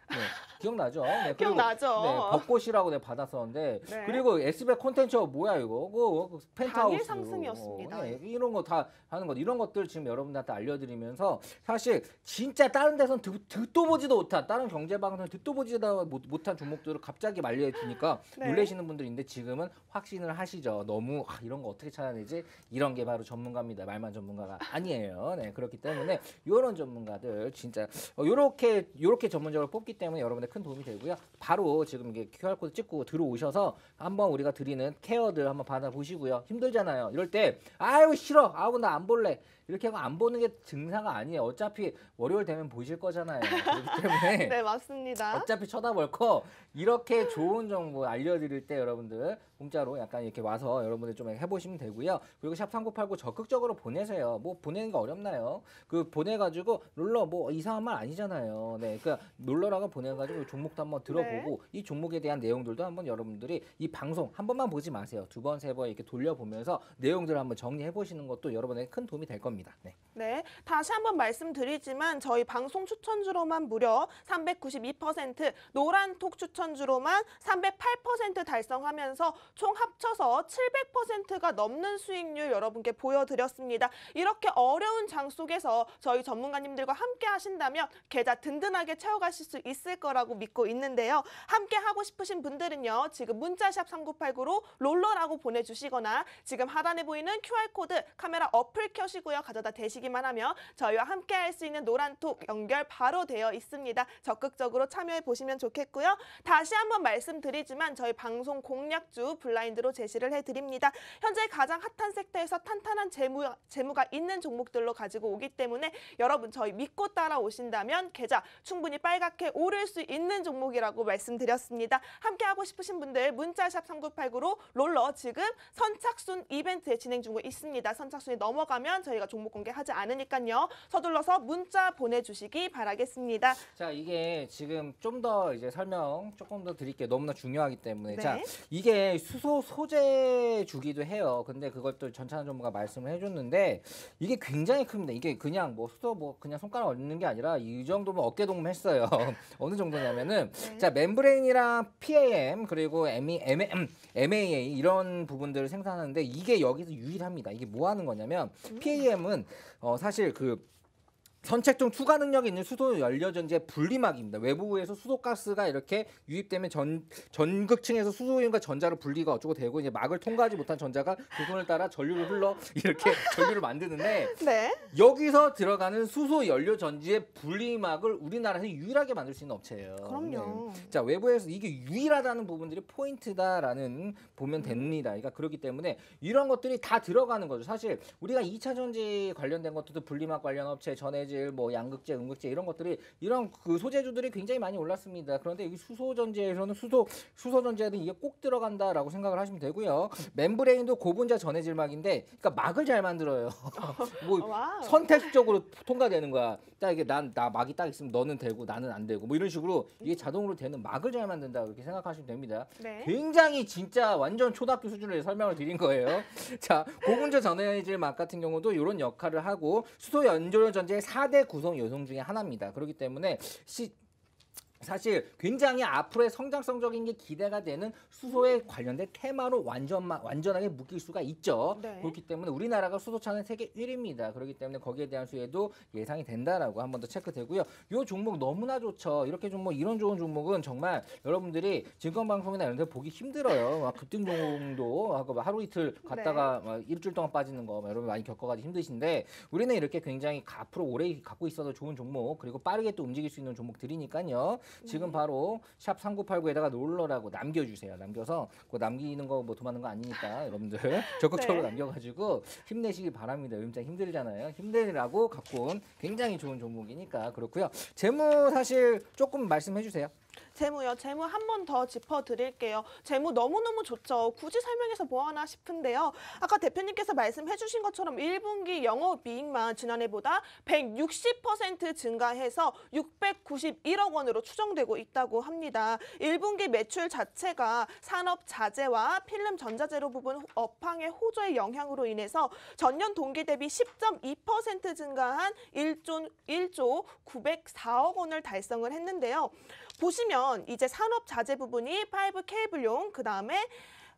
네, 기억나죠? 네, 그리고 기억나죠? 네, 벚꽃이라고 내가 받았었는데 네. 그리고 SBS 콘텐츠 뭐야 이거? 그 펜트하우스. 당일 상승이었습니다. 네, 이런 거 다 하는 것 이런 것들 지금 여러분들한테 알려드리면서 사실 진짜 다른 데선 듣도 보지도 못한 다른 경제방송 듣도 보지도 못한 종목들을 갑자기 말려주니까 네. 놀라시는 분들인데 지금은 확신을 하시죠. 너무 이런 거 어떻게 찾아내지? 이런 게 바로 전문가입니다. 말만 전문가가 아니에요. 네, 그렇기 때문에 이런 전문가들 진짜 요렇게 전문적으로 뽑기 때문에 여러분들 큰 도움이 되고요. 바로 지금 이게 QR코드 찍고 들어오셔서 한번 우리가 드리는 케어들 한번 받아보시고요. 힘들잖아요. 이럴 때 아유 싫어. 아우 나 안 볼래. 이렇게 하고 안 보는 게 증상가 아니에요. 어차피 월요일 되면 보실 거잖아요. 그렇기 때문에 네, 맞습니다. 어차피 쳐다볼 거 이렇게 좋은 정보 알려드릴 때 여러분들 공짜로 약간 이렇게 와서 여러분들 좀 해보시면 되고요. 그리고 샵3989 적극적으로 보내세요. 뭐 보내는 거 어렵나요? 그 보내가지고 롤러 뭐 이상한 말 아니잖아요. 네, 그러니까 롤러라고 보내가지고 이 종목도 한번 들어보고 이 종목에 대한 내용들도 한번 여러분들이 이 방송 한 번만 보지 마세요. 두 번, 세 번 이렇게 돌려보면서 내용들을 한번 정리해 보시는 것도 여러분에게 큰 도움이 될 겁니다. 네. 네, 다시 한번 말씀드리지만 저희 방송 추천주로만 무려 392%, 노란톡 추천주로만 308% 달성하면서 총 합쳐서 700%가 넘는 수익률 여러분께 보여드렸습니다. 이렇게 어려운 장 속에서 저희 전문가님들과 함께 하신다면 계좌 든든하게 채워가실 수 있을 거라고 믿고 있는데요. 함께 하고 싶으신 분들은요. 지금 문자샵 3989로 롤러라고 보내주시거나 지금 하단에 보이는 QR코드 카메라 어플 켜시고요. 가져다 대시기만 하면 저희와 함께 할 수 있는 노란톡 연결 바로 되어 있습니다. 적극적으로 참여해 보시면 좋겠고요. 다시 한번 말씀드리지만 저희 방송 공략주 블라인드로 제시를 해드립니다. 현재 가장 핫한 섹터에서 탄탄한 재무가 있는 종목들로 가지고 오기 때문에 여러분 저희 믿고 따라오신다면 계좌 충분히 빨갛게 오를 수 있는 종목이라고 말씀드렸습니다. 함께하고 싶으신 분들 문자샵 3989로 롤러 지금 선착순 이벤트 진행 중에 있습니다. 선착순이 넘어가면 저희가 종목 공개하지 않으니까요. 서둘러서 문자 보내주시기 바라겠습니다. 자, 이게 지금 좀 더 이제 설명 조금 더 드릴게요. 너무나 중요하기 때문에. 네. 자, 이게 수소 소재 주기도 해요. 근데 그것도 전찬 전문가 말씀을 해줬는데 이게 굉장히 큽니다. 이게 그냥 뭐 수소 뭐 그냥 손가락 얹는 게 아니라 이 정도면 어깨 동무했어요. 어느 정도냐면은 자, 멤브레인이랑 PAM 그리고 MAA 이런 부분들을 생산하는데 이게 여기서 유일합니다. 이게 뭐 하는 거냐면 PAM은 사실 그 선착종 투과 능력이 있는 수소 연료 전지의 분리막입니다. 외부에서 수소가스가 이렇게 유입되면 전극층에서 수소연과 전자로 분리가 어쩌고 되고 이제 막을 통과하지 못한 전자가 그 손을 따라 전류를 흘러 이렇게 전류를 만드는데 네. 여기서 들어가는 수소 연료 전지의 분리막을 우리나라에서 유일하게 만들 수 있는 업체예요. 그럼요. 네. 자, 외부에서 이게 유일하다는 부분들이 포인트다라는 보면 됩니다. 그러니까 그렇기 때문에 이런 것들이 다 들어가는 거죠. 사실 우리가 2차 전지 관련된 것들도 분리막 관련 업체 전해질 뭐 양극재, 음극재 이런 것들이 이런 그 소재주들이 굉장히 많이 올랐습니다. 그런데 여기 수소 전지에서는 수소 전지에는 이게 꼭 들어간다라고 생각을 하시면 되고요. 멤브레인도 고분자 전해질막인데, 그러니까 막을 잘 만들어요. 뭐 와우. 선택적으로 통과되는 거야. 딱 이게 나 막이 딱 있으면 너는 되고 나는 안 되고 뭐 이런 식으로 이게 자동으로 되는 막을 잘 만든다 이렇게 생각하시면 됩니다. 네. 굉장히 진짜 완전 초등학교 수준으로 설명을 드린 거예요. 자, 고분자 전해질막 같은 경우도 이런 역할을 하고 수소 연료 전지의 4대 구성 요소 중에 하나입니다. 그렇기 때문에 사실 굉장히 앞으로의 성장성적인 게 기대가 되는 수소에 관련된 테마로 완전하게 묶일 수가 있죠. 네. 그렇기 때문에 우리나라가 수소차는 세계 1위입니다. 그렇기 때문에 거기에 대한 수혜도 예상이 된다라고 한 번 더 체크되고요. 이 종목 너무나 좋죠. 이렇게 종목 이런 좋은 종목은 정말 여러분들이 증권방송이나 이런 데 보기 힘들어요. 막 급등 종목도 하루 이틀 갔다가 막 일주일 동안 빠지는 거 여러분 많이 겪어가지고 힘드신데 우리는 이렇게 굉장히 앞으로 오래 갖고 있어도 좋은 종목 그리고 빠르게 또 움직일 수 있는 종목들이니까요. 지금 바로 샵 3989에다가 롤러라고 남겨주세요. 남겨서 그거 남기는 거 뭐 도망는 거 아니니까 여러분들 적극적으로 네. 남겨가지고 힘내시기 바랍니다. 요즘 참 힘들잖아요. 힘내라고 갖고 온 굉장히 좋은 종목이니까 그렇고요. 재무 사실 조금 말씀해 주세요. 재무요. 재무 한 번 더 짚어드릴게요. 재무 너무너무 좋죠. 굳이 설명해서 뭐하나 싶은데요. 아까 대표님께서 말씀해 주신 것처럼 1분기 영업이익만 지난해보다 160% 증가해서 691억 원으로 추정되고 있다고 합니다. 1분기 매출 자체가 산업자재와 필름 전자재료 부분 업황의 호조의 영향으로 인해서 전년 동기 대비 10.2% 증가한 1조 904억 원을 달성을 했는데요. 보시면 이제 산업 자재 부분이 파이브 케이블용, 그 다음에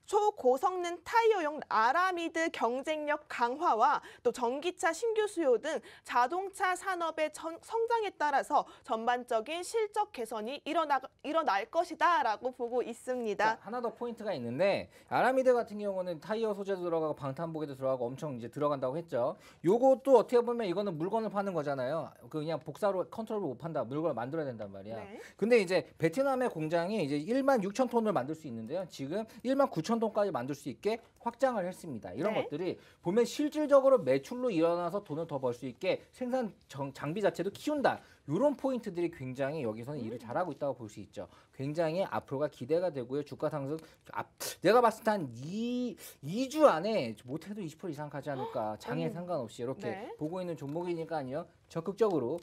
초고성능 타이어용 아라미드 경쟁력 강화와 또 전기차 신규 수요 등 자동차 산업의 성장에 따라서 전반적인 실적 개선이 일어날 것이다라고 보고 있습니다. 자, 하나 더 포인트가 있는데 아라미드 같은 경우는 타이어 소재도 들어가고 방탄복에도 들어가고 엄청 이제 들어간다고 했죠. 요것도 어떻게 보면 이거는 물건을 파는 거잖아요. 그냥 복사로 컨트롤을 못 판다. 물건을 만들어야 된단 말이야. 네. 근데 이제 베트남의 공장이 이제 16,000톤을 만들 수 있는데요. 지금 19,000톤까지 만들 수 있게 확장을 했습니다. 이런 네. 것들이 보면 실질적으로 매출로 일어나서 돈을 더 벌 수 있게 생산 장비 자체도 키운다. 이런 포인트들이 굉장히 여기서는 일을 잘하고 있다고 볼 수 있죠. 굉장히 앞으로가 기대가 되고요. 주가 상승 내가 봤을 때 한 2주 안에 못해도 20% 이상 가지 않을까. 장에 상관없이 이렇게 네. 보고 있는 종목이니까요. 적극적으로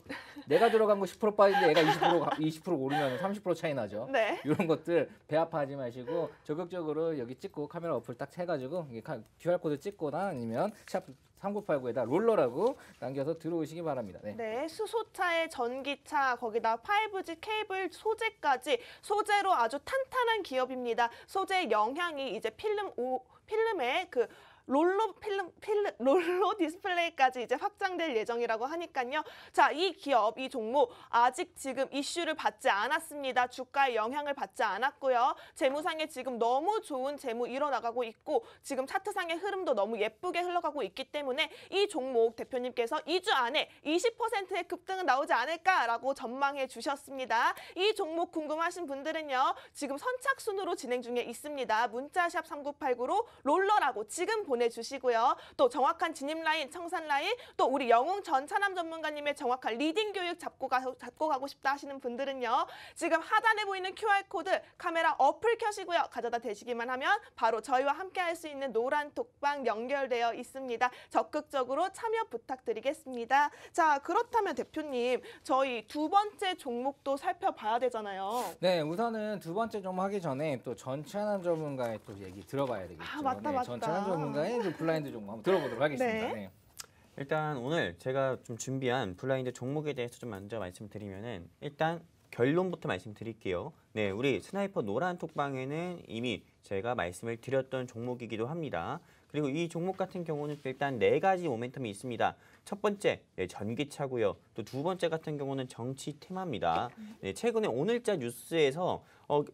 내가 들어간 거 10% 빠지는데 얘가 20% 오르면 30% 차이 나죠. 네. 이런 것들 배아파하지 마시고 적극적으로 여기 찍고 카메라 어플 딱 해가지고 QR코드 찍거나 아니면 샵 3989에다 롤러라고 남겨서 들어오시기 바랍니다. 네. 네, 수소차에 전기차, 거기다 5G 케이블 소재까지 소재로 아주 탄탄한 기업입니다. 소재의 영향이 이제 필름의 그 롤러 디스플레이까지 이제 확장될 예정이라고 하니까요. 자, 이 기업, 이 종목 아직 지금 이슈를 받지 않았습니다. 주가의 영향을 받지 않았고요. 재무상에 지금 너무 좋은 재무 일어나가고 있고 지금 차트상의 흐름도 너무 예쁘게 흘러가고 있기 때문에 이 종목 대표님께서 2주 안에 20%의 급등은 나오지 않을까라고 전망해 주셨습니다. 이 종목 궁금하신 분들은요. 지금 선착순으로 진행 중에 있습니다. 문자샵 3989로 롤러라고 지금 보내주시고요. 또 정확한 진입 라인, 청산 라인, 또 우리 영웅 전차남 전문가님의 정확한 리딩 교육 잡고 가고 싶다 하시는 분들은요. 지금 하단에 보이는 QR코드 카메라 어플 켜시고요. 가져다 대시기만 하면 바로 저희와 함께 할 수 있는 노란 톡방 연결되어 있습니다. 적극적으로 참여 부탁드리겠습니다. 자, 그렇다면 대표님, 저희 두 번째 종목도 살펴봐야 되잖아요. 네, 우선은 두 번째 좀 하기 전에 또 전찬환 전문가의 또 얘기 들어봐야 되겠죠. 아, 맞다, 맞다. 전찬환 전문가의 좀 블라인드 종목 한번 들어보도록 하겠습니다. 네. 네. 일단 오늘 제가 좀 준비한 블라인드 종목에 대해서 좀 먼저 말씀드리면은 일단 결론부터 말씀드릴게요. 네, 우리 스나이퍼 노란 톡방에는 이미 제가 말씀을 드렸던 종목이기도 합니다. 그리고 이 종목 같은 경우는 일단 4가지 모멘텀이 있습니다. 첫 번째, 전기차고요. 또 두 번째 같은 경우는 정치 테마입니다. 네, 최근에 오늘자 뉴스에서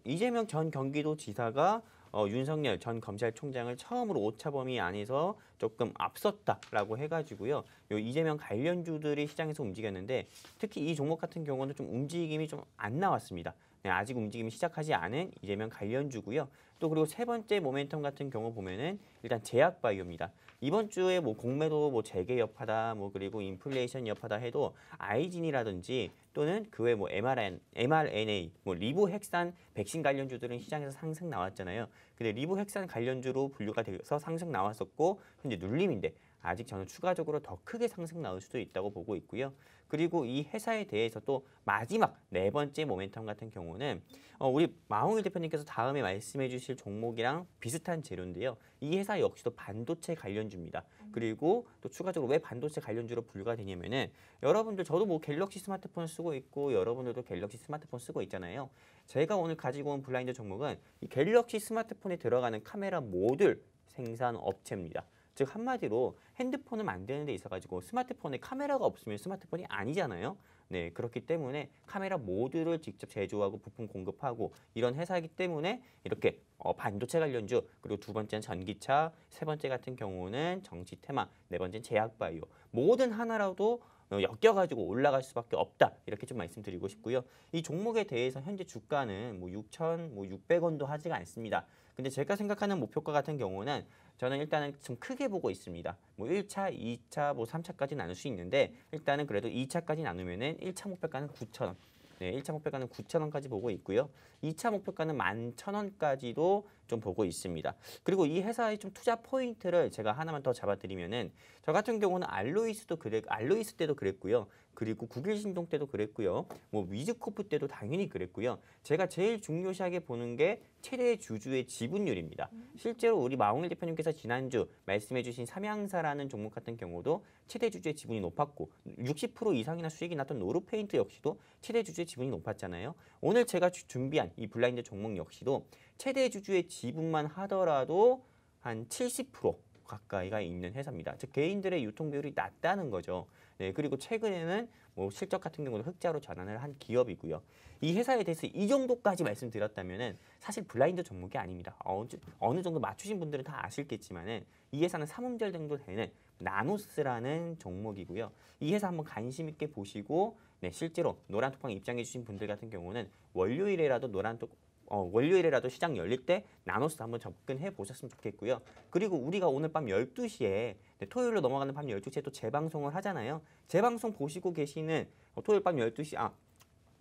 이재명 전 경기도지사가 윤석열 전 검찰총장을 처음으로 오차범위 안에서 조금 앞섰다라고 해가지고요. 요 이재명 관련주들이 시장에서 움직였는데 특히 이 종목 같은 경우는 좀 움직임이 좀 안 나왔습니다. 네, 아직 움직임이 시작하지 않은 이재명 관련주고요. 또 그리고 세 번째 모멘텀 같은 경우 보면은 일단 제약바이오입니다. 이번 주에 뭐 공매도 뭐 재개 여파다, 뭐 그리고 인플레이션 여파다 해도 아이진이라든지 또는 그 외 뭐 mRNA, 뭐 리보핵산 백신 관련주들은 시장에서 상승 나왔잖아요. 근데 리보핵산 관련주로 분류가 돼서 상승 나왔었고 현재 눌림인데 아직 저는 추가적으로 더 크게 상승 나올 수도 있다고 보고 있고요. 그리고 이 회사에 대해서 또 마지막 4번째 모멘텀 같은 경우는 우리 마홍일 대표님께서 다음에 말씀해 주실 종목이랑 비슷한 재료인데요. 이 회사 역시도 반도체 관련주입니다. 그리고 또 추가적으로 왜 반도체 관련주로 분류가 되냐면은 여러분들 저도 뭐 갤럭시 스마트폰 쓰고 있고 여러분들도 갤럭시 스마트폰 쓰고 있잖아요. 제가 오늘 가지고 온 블라인드 종목은 이 갤럭시 스마트폰에 들어가는 카메라 모듈 생산 업체입니다. 즉 한마디로 핸드폰을 만드는 데 있어가지고 스마트폰에 카메라가 없으면 스마트폰이 아니잖아요. 네, 그렇기 때문에 카메라 모듈을 직접 제조하고 부품 공급하고 이런 회사이기 때문에 이렇게 반도체 관련주, 그리고 두 번째는 전기차, 세 번째 같은 경우는 정치 테마, 네 번째는 제약바이오, 모든 하나라도 엮여가지고 올라갈 수밖에 없다. 이렇게 좀 말씀드리고 싶고요. 이 종목에 대해서 현재 주가는 뭐 6,600원도 하지가 않습니다. 근데 제가 생각하는 목표가 같은 경우는 저는 일단은 좀 크게 보고 있습니다. 뭐 1차, 2차, 뭐 3차까지 나눌 수 있는데 일단은 그래도 2차까지 나누면은 1차 목표가는 9,000원. 네, 1차 목표가는 9,000원까지 보고 있고요. 2차 목표가는 11,000원까지도 좀 보고 있습니다. 그리고 이 회사의 좀 투자 포인트를 제가 하나만 더 잡아드리면은 저 같은 경우는 알로이스 때도 그랬고요. 그리고 국일신동 때도 그랬고요. 뭐 위즈코프 때도 당연히 그랬고요. 제가 제일 중요시하게 보는 게 최대 주주의 지분율입니다. 실제로 우리 마홍일 대표님께서 지난주 말씀해주신 삼양사라는 종목 같은 경우도 최대 주주의 지분이 높았고 60% 이상이나 수익이 났던 노르페인트 역시도 최대 주주의 지분이 높았잖아요. 오늘 제가 준비한 이 블라인드 종목 역시도 최대 주주의 지분만 하더라도 한 70% 가까이가 있는 회사입니다. 즉 개인들의 유통 비율이 낮다는 거죠. 네, 그리고 최근에는 뭐 실적 같은 경우도 흑자로 전환을 한 기업이고요. 이 회사에 대해서 이 정도까지 말씀드렸다면은 사실 블라인드 종목이 아닙니다. 어느 정도 맞추신 분들은 다 아실겠지만은 이 회사는 3음절 정도 되는 나노스라는 종목이고요. 이 회사 한번 관심 있게 보시고 네, 실제로 노란톡방 입장해 주신 분들 같은 경우는 월요일에라도 노란톡 월요일에라도 시장 열릴 때 나노스 한번 접근해 보셨으면 좋겠고요. 그리고 우리가 오늘 밤 12시에 토요일로 넘어가는 밤 12시에 또 재방송을 하잖아요. 재방송 보시고 계시는 토요일 밤 12시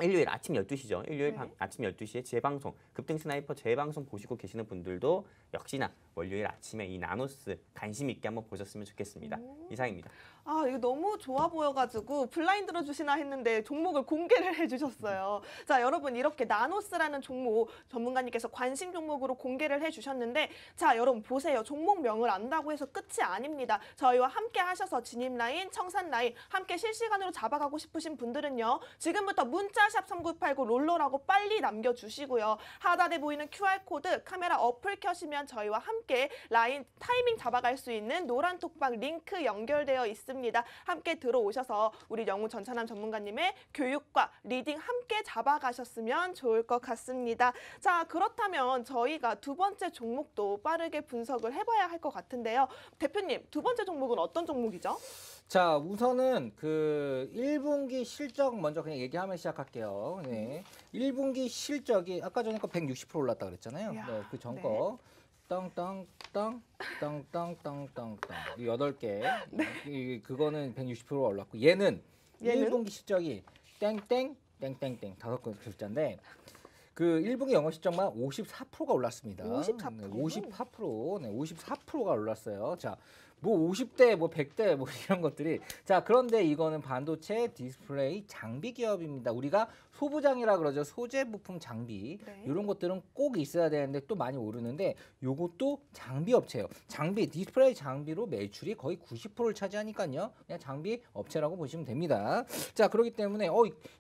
일요일 아침 12시죠. 일요일 네. 아침 12시에 재방송, 급등 스나이퍼 재방송 보시고 계시는 분들도 역시나 월요일 아침에 이 나노스 관심 있게 한번 보셨으면 좋겠습니다. 이상입니다. 아, 이거 너무 좋아 보여가지고 블라인드로 주시나 했는데 종목을 공개를 해주셨어요. 자, 여러분 이렇게 나노스라는 종목 전문가님께서 관심 종목으로 공개를 해주셨는데 자, 여러분 보세요. 종목명을 안다고 해서 끝이 아닙니다. 저희와 함께 하셔서 진입라인, 청산라인 함께 실시간으로 잡아가고 싶으신 분들은요. 지금부터 문자샵 3989 롤러라고 빨리 남겨주시고요. 하단에 보이는 QR코드 카메라 어플 켜시면 저희와 함께 라인 타이밍 잡아갈 수 있는 노란 톡방 링크 연결되어 있습니다. 함께 들어오셔서 우리 영우 전찬남 전문가님의 교육과 리딩 함께 잡아가셨으면 좋을 것 같습니다. 자, 그렇다면 저희가 두 번째 종목도 빠르게 분석을 해봐야 할 것 같은데요. 대표님, 두 번째 종목은 어떤 종목이죠? 자, 우선은 그 1분기 실적 먼저 그냥 얘기하면 시작할게요. 네. 1분기 실적이 아까 전에 거 160% 올랐다 그랬잖아요. 이야, 네, 그 전 네. 거. 땅땅땅 땅땅땅땅땅 8개. 그거는 160% 올랐고 얘는 1분기 실적이 땡땡 땡땡땡 5개 글자인데 그 1분기 영업 실적만 54%가 올랐습니다. 54%? 네, 54%. 네, 54%가 올랐어요. 자, 뭐 50대, 뭐 100대 뭐 이런 것들이 자, 그런데 이거는 반도체 디스플레이 장비 기업입니다. 우리가 소부장이라 그러죠. 소재 부품 장비. 네. 이런 것들은 꼭 있어야 되는데 또 많이 오르는데 요것도 장비 업체예요. 장비 디스플레이 장비로 매출이 거의 90%를 차지하니까요. 그냥 장비 업체라고 보시면 됩니다. 자, 그렇기 때문에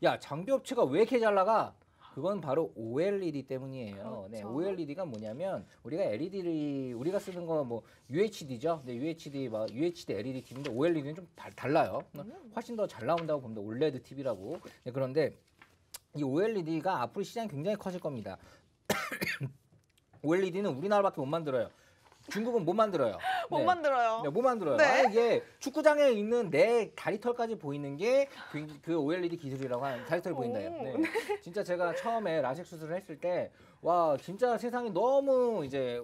야, 장비 업체가 왜 이렇게 잘 나가? 그건 바로 OLED 때문이에요. 네, 그렇죠. OLED가 뭐냐면 우리가 LED를 우리가 쓰는 거 뭐 UHD죠. 네, UHD LED TV인데 OLED는 좀 달라요. 훨씬 더 잘 나온다고 봅니다. OLED TV라고. 네, 그런데 이 OLED가 앞으로 시장이 굉장히 커질 겁니다. OLED는 우리나라밖에 못 만들어요. 중국은 못 만들어요. 못 네. 만들어요. 네, 못 만들어요. 네. 이게 축구장에 있는 내 다리털까지 보이는 게 그 OLED 기술이라고 하는 다리털이 보인다요. 네. 진짜 제가 처음에 라식 수술을 했을 때 와, 진짜 세상이 너무 이제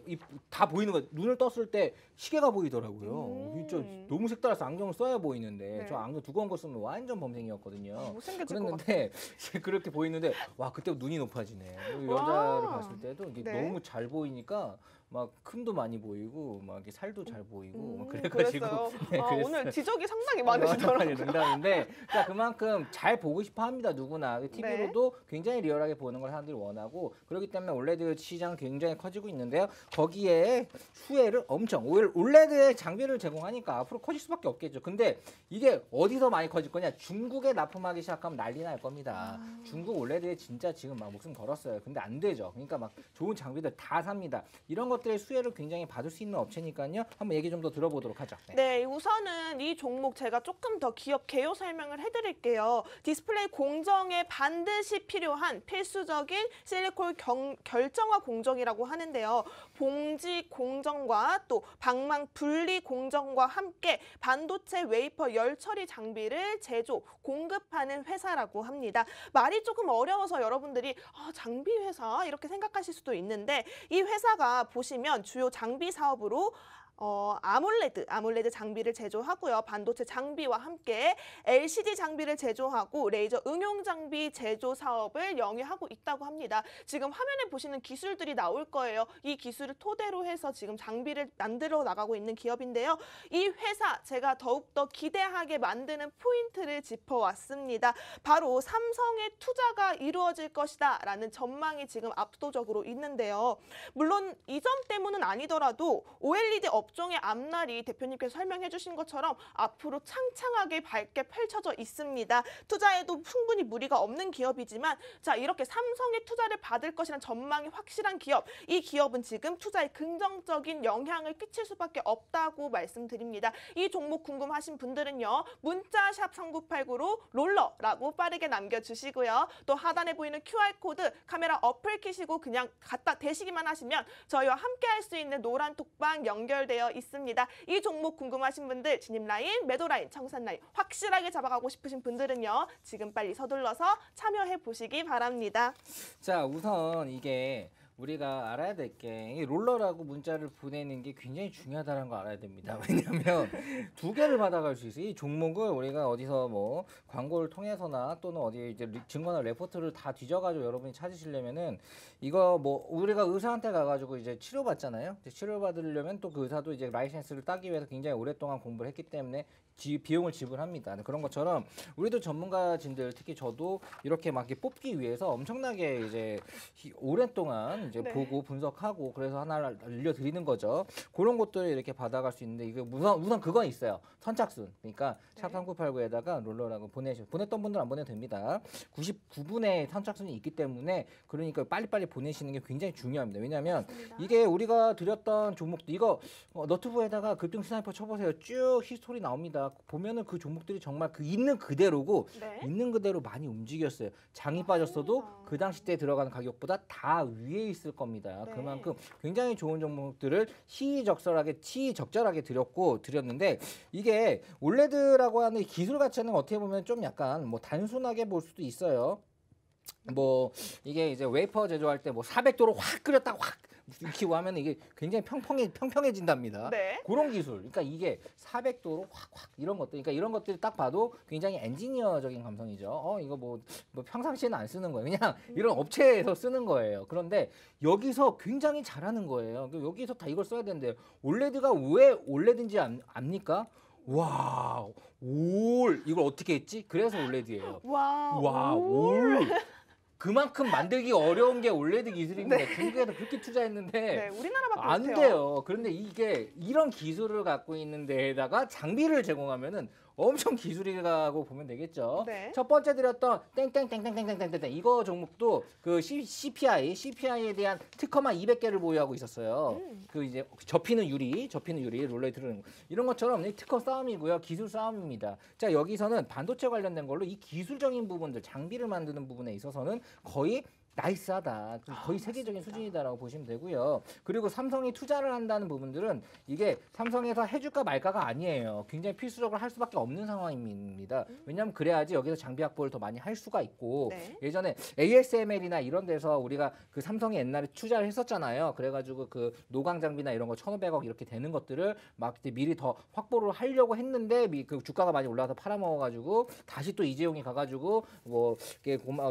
다 보이는 거 눈을 떴을 때 시계가 보이더라고요. 진짜 너무 색달라서 안경을 써야 보이는데 네. 저 안경 두꺼운 거 쓰면 완전 범생이었거든요. 못생겨질 것 그랬는데 그렇게 보이는데 와, 그때 눈이 높아지네. 여자를 와. 봤을 때도 이게 네. 너무 잘 보이니까 막 큼도 많이 보이고 막 이렇게 살도 잘 보이고 막 그래가지고 그랬어요. 네, 아, 그랬어요. 오늘 지적이 상당히 많으시더라고요. 농담인데 자, 그만큼 잘 보고 싶어 합니다. 누구나 TV로도 굉장히 리얼하게 보는 걸 사람들이 원하고 그렇기 때문에 OLED 시장은 굉장히 커지고 있는데요. 거기에 수혜를 엄청 OLED의 장비를 제공하니까 앞으로 커질 수밖에 없겠죠. 근데 이게 어디서 많이 커질 거냐? 중국에 납품하기 시작하면 난리 날 겁니다. 중국 OLED에 진짜 지금 막 목숨 걸었어요. 근데 안 되죠. 그러니까 막 좋은 장비들 다 삽니다. 이런 것들의 수혜를 굉장히 받을 수 있는 업체니까요. 한번 얘기 좀 더 들어보도록 하죠. 네. 네, 우선은 이 종목 제가 조금 더 기업 개요 설명을 해드릴게요. 디스플레이 공정에 반드시 필요한 필수적인 실리콘 결정화 공정이라고 하는데요. 봉지 공정과 또 방망 분리 공정과 함께 반도체 웨이퍼 열 처리 장비를 제조, 공급하는 회사라고 합니다. 말이 조금 어려워서 여러분들이 장비 회사 이렇게 생각하실 수도 있는데 이 회사가 보시면 주요 장비 사업으로 아몰레드 장비를 제조하고요. 반도체 장비와 함께 LCD 장비를 제조하고 레이저 응용 장비 제조 사업을 영위하고 있다고 합니다. 지금 화면에 보시는 기술들이 나올 거예요. 이 기술을 토대로 해서 지금 장비를 만들어 나가고 있는 기업인데요. 이 회사 제가 더욱더 기대하게 만드는 포인트를 짚어왔습니다. 바로 삼성의 투자가 이루어질 것이다 라는 전망이 지금 압도적으로 있는데요. 물론 이 점 때문은 아니더라도 OLED 업종의 앞날이 대표님께서 설명해 주신 것처럼 앞으로 창창하게 밝게 펼쳐져 있습니다. 투자에도 충분히 무리가 없는 기업이지만 자, 이렇게 삼성의 투자를 받을 것이라는 전망이 확실한 기업, 이 기업은 지금 투자에 긍정적인 영향을 끼칠 수밖에 없다고 말씀드립니다. 이 종목 궁금하신 분들은요. 문자 샵 3989로 롤러라고 빠르게 남겨주시고요. 또 하단에 보이는 QR코드 카메라 어플 키시고 그냥 갖다 대시기만 하시면 저희와 함께 할 수 있는 노란 톡방 연결되어 되어 있습니다. 이 종목 궁금하신 분들 진입 라인, 매도 라인, 청산 라인 확실하게 잡아가고 싶으신 분들은요. 지금 빨리 서둘러서 참여해 보시기 바랍니다. 자, 우선 이게 우리가 알아야 될 게 롤러라고 문자를 보내는 게 굉장히 중요하다는 거 알아야 됩니다. 왜냐하면 두 개를 받아갈 수 있어요. 이 종목을 우리가 어디서 뭐 광고를 통해서나 또는 어디 이제 증거나 레포트를 다 뒤져가지고 여러분이 찾으시려면은 이거 뭐 우리가 의사한테 가가지고 이제 치료받잖아요. 치료 받으려면 또 그 의사도 이제 라이센스를 따기 위해서 굉장히 오랫동안 공부를 했기 때문에 비용을 지불합니다. 그런 것처럼 우리도 전문가진들 특히 저도 이렇게 막 이렇게 뽑기 위해서 엄청나게 이제 오랫동안 이제 네. 보고 분석하고 그래서 하나를 알려드리는 거죠. 그런 것들을 이렇게 받아갈 수 있는데 이게 우선 그건 있어요. 선착순. 그러니까 네. 샵 3989에다가 롤러라고 보냈던 분들 안 보내도 됩니다. 99분의 선착순이 있기 때문에 그러니까 빨리빨리 보내시는 게 굉장히 중요합니다. 왜냐하면 맞습니다. 이게 우리가 드렸던 종목도 이거 너튜브에다가 급등 스나이퍼 쳐보세요. 쭉 히스토리 나옵니다. 보면은 그 종목들이 정말 그 있는 그대로고 네. 있는 그대로 많이 움직였어요. 장이 맞습니다. 빠졌어도 그 당시 때 들어가는 가격보다 다 위에 있을 겁니다. 네. 그만큼 굉장히 좋은 종목들을 시의적절하게 드렸는데 이게 올레드라고 하는 이 기술 가치는 어떻게 보면 좀 약간 뭐 단순하게 볼 수도 있어요. 뭐 이게 이제 웨이퍼 제조할 때 뭐 400도로 확 끓였다가 확 익히고 하면 이게 굉장히 평평해진답니다. 네. 그런 기술. 그러니까 이게 400도로 확 이런 것들. 그러니까 이런 것들이 딱 봐도 굉장히 엔지니어적인 감성이죠. 이거 뭐 평상시에는 안 쓰는 거예요. 그냥 이런 업체에서 쓰는 거예요. 그런데 여기서 굉장히 잘하는 거예요. 여기서 다 이걸 써야 되는데 올레드가 왜 올레드인지 압니까? 와, 이걸 어떻게 했지? 그래서 올레드예요. 와, 올. 그만큼 만들기 어려운 게 올레드 기술입니다. 네. 중국에서 그렇게 투자했는데 네, 우리나라밖에 안 못해요. 돼요. 그런데 이게 이런 기술을 갖고 있는 데에다가 장비를 제공하면은 엄청 기술이라고 보면 되겠죠. 네. 첫 번째 드렸던 땡땡땡땡땡땡땡땡 이거 종목도 그 CPI에 대한 특허만 200개를 보유하고 있었어요. 그 이제 접히는 유리 롤러에 들어오는 거. 이런 것처럼 이 특허 싸움이고요. 기술 싸움입니다. 자, 여기서는 반도체 관련된 걸로 이 기술적인 부분들, 장비를 만드는 부분에 있어서는 거의 나이스하다. 거의 세계적인 수준이다라고 보시면 되고요. 그리고 삼성이 투자를 한다는 부분들은 이게 삼성에서 해줄까 말까가 아니에요. 굉장히 필수적으로 할 수밖에 없는 상황입니다. 왜냐하면 그래야지 여기서 장비 확보를 더 많이 할 수가 있고 네. 예전에 ASML이나 이런 데서 우리가 그 삼성이 옛날에 투자를 했었잖아요. 그래가지고 그 노광 장비나 이런 거 1,500억 이렇게 되는 것들을 막 미리 더 확보를 하려고 했는데 그 주가가 많이 올라와서 팔아먹어가지고 다시 또 이재용이 가가지고 뭐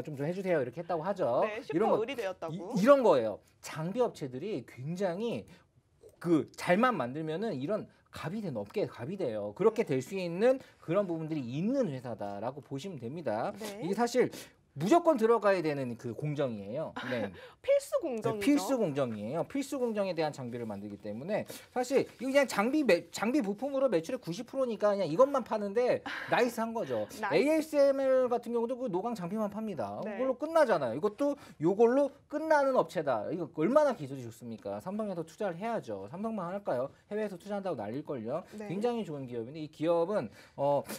좀 해주세요 이렇게 했다고 하죠. 네, 슈퍼 의리되었다고. 이런 거예요. 장비 업체들이 굉장히 그 잘만 만들면은 이런 업계에 갑이 돼요. 그렇게 될 수 있는 그런 부분들이 있는 회사다라고 보시면 됩니다. 네. 이게 사실 무조건 들어가야 되는 그 공정이에요. 네. 필수 공정이죠. 필수 공정이에요. 필수 공정에 대한 장비를 만들기 때문에 사실 이거 그냥 장비 부품으로 매출의 90%니까 그냥 이것만 파는데 나이스한 거죠. 나이스. ASML 같은 경우도 그 노광 장비만 팝니다. 네. 그걸로 끝나잖아요. 이것도 요걸로 끝나는 업체다. 이거 얼마나 기술이 좋습니까? 삼성에서 투자를 해야죠. 삼성만 할까요? 해외에서 투자한다고 날릴걸요. 네. 굉장히 좋은 기업인데 이 기업은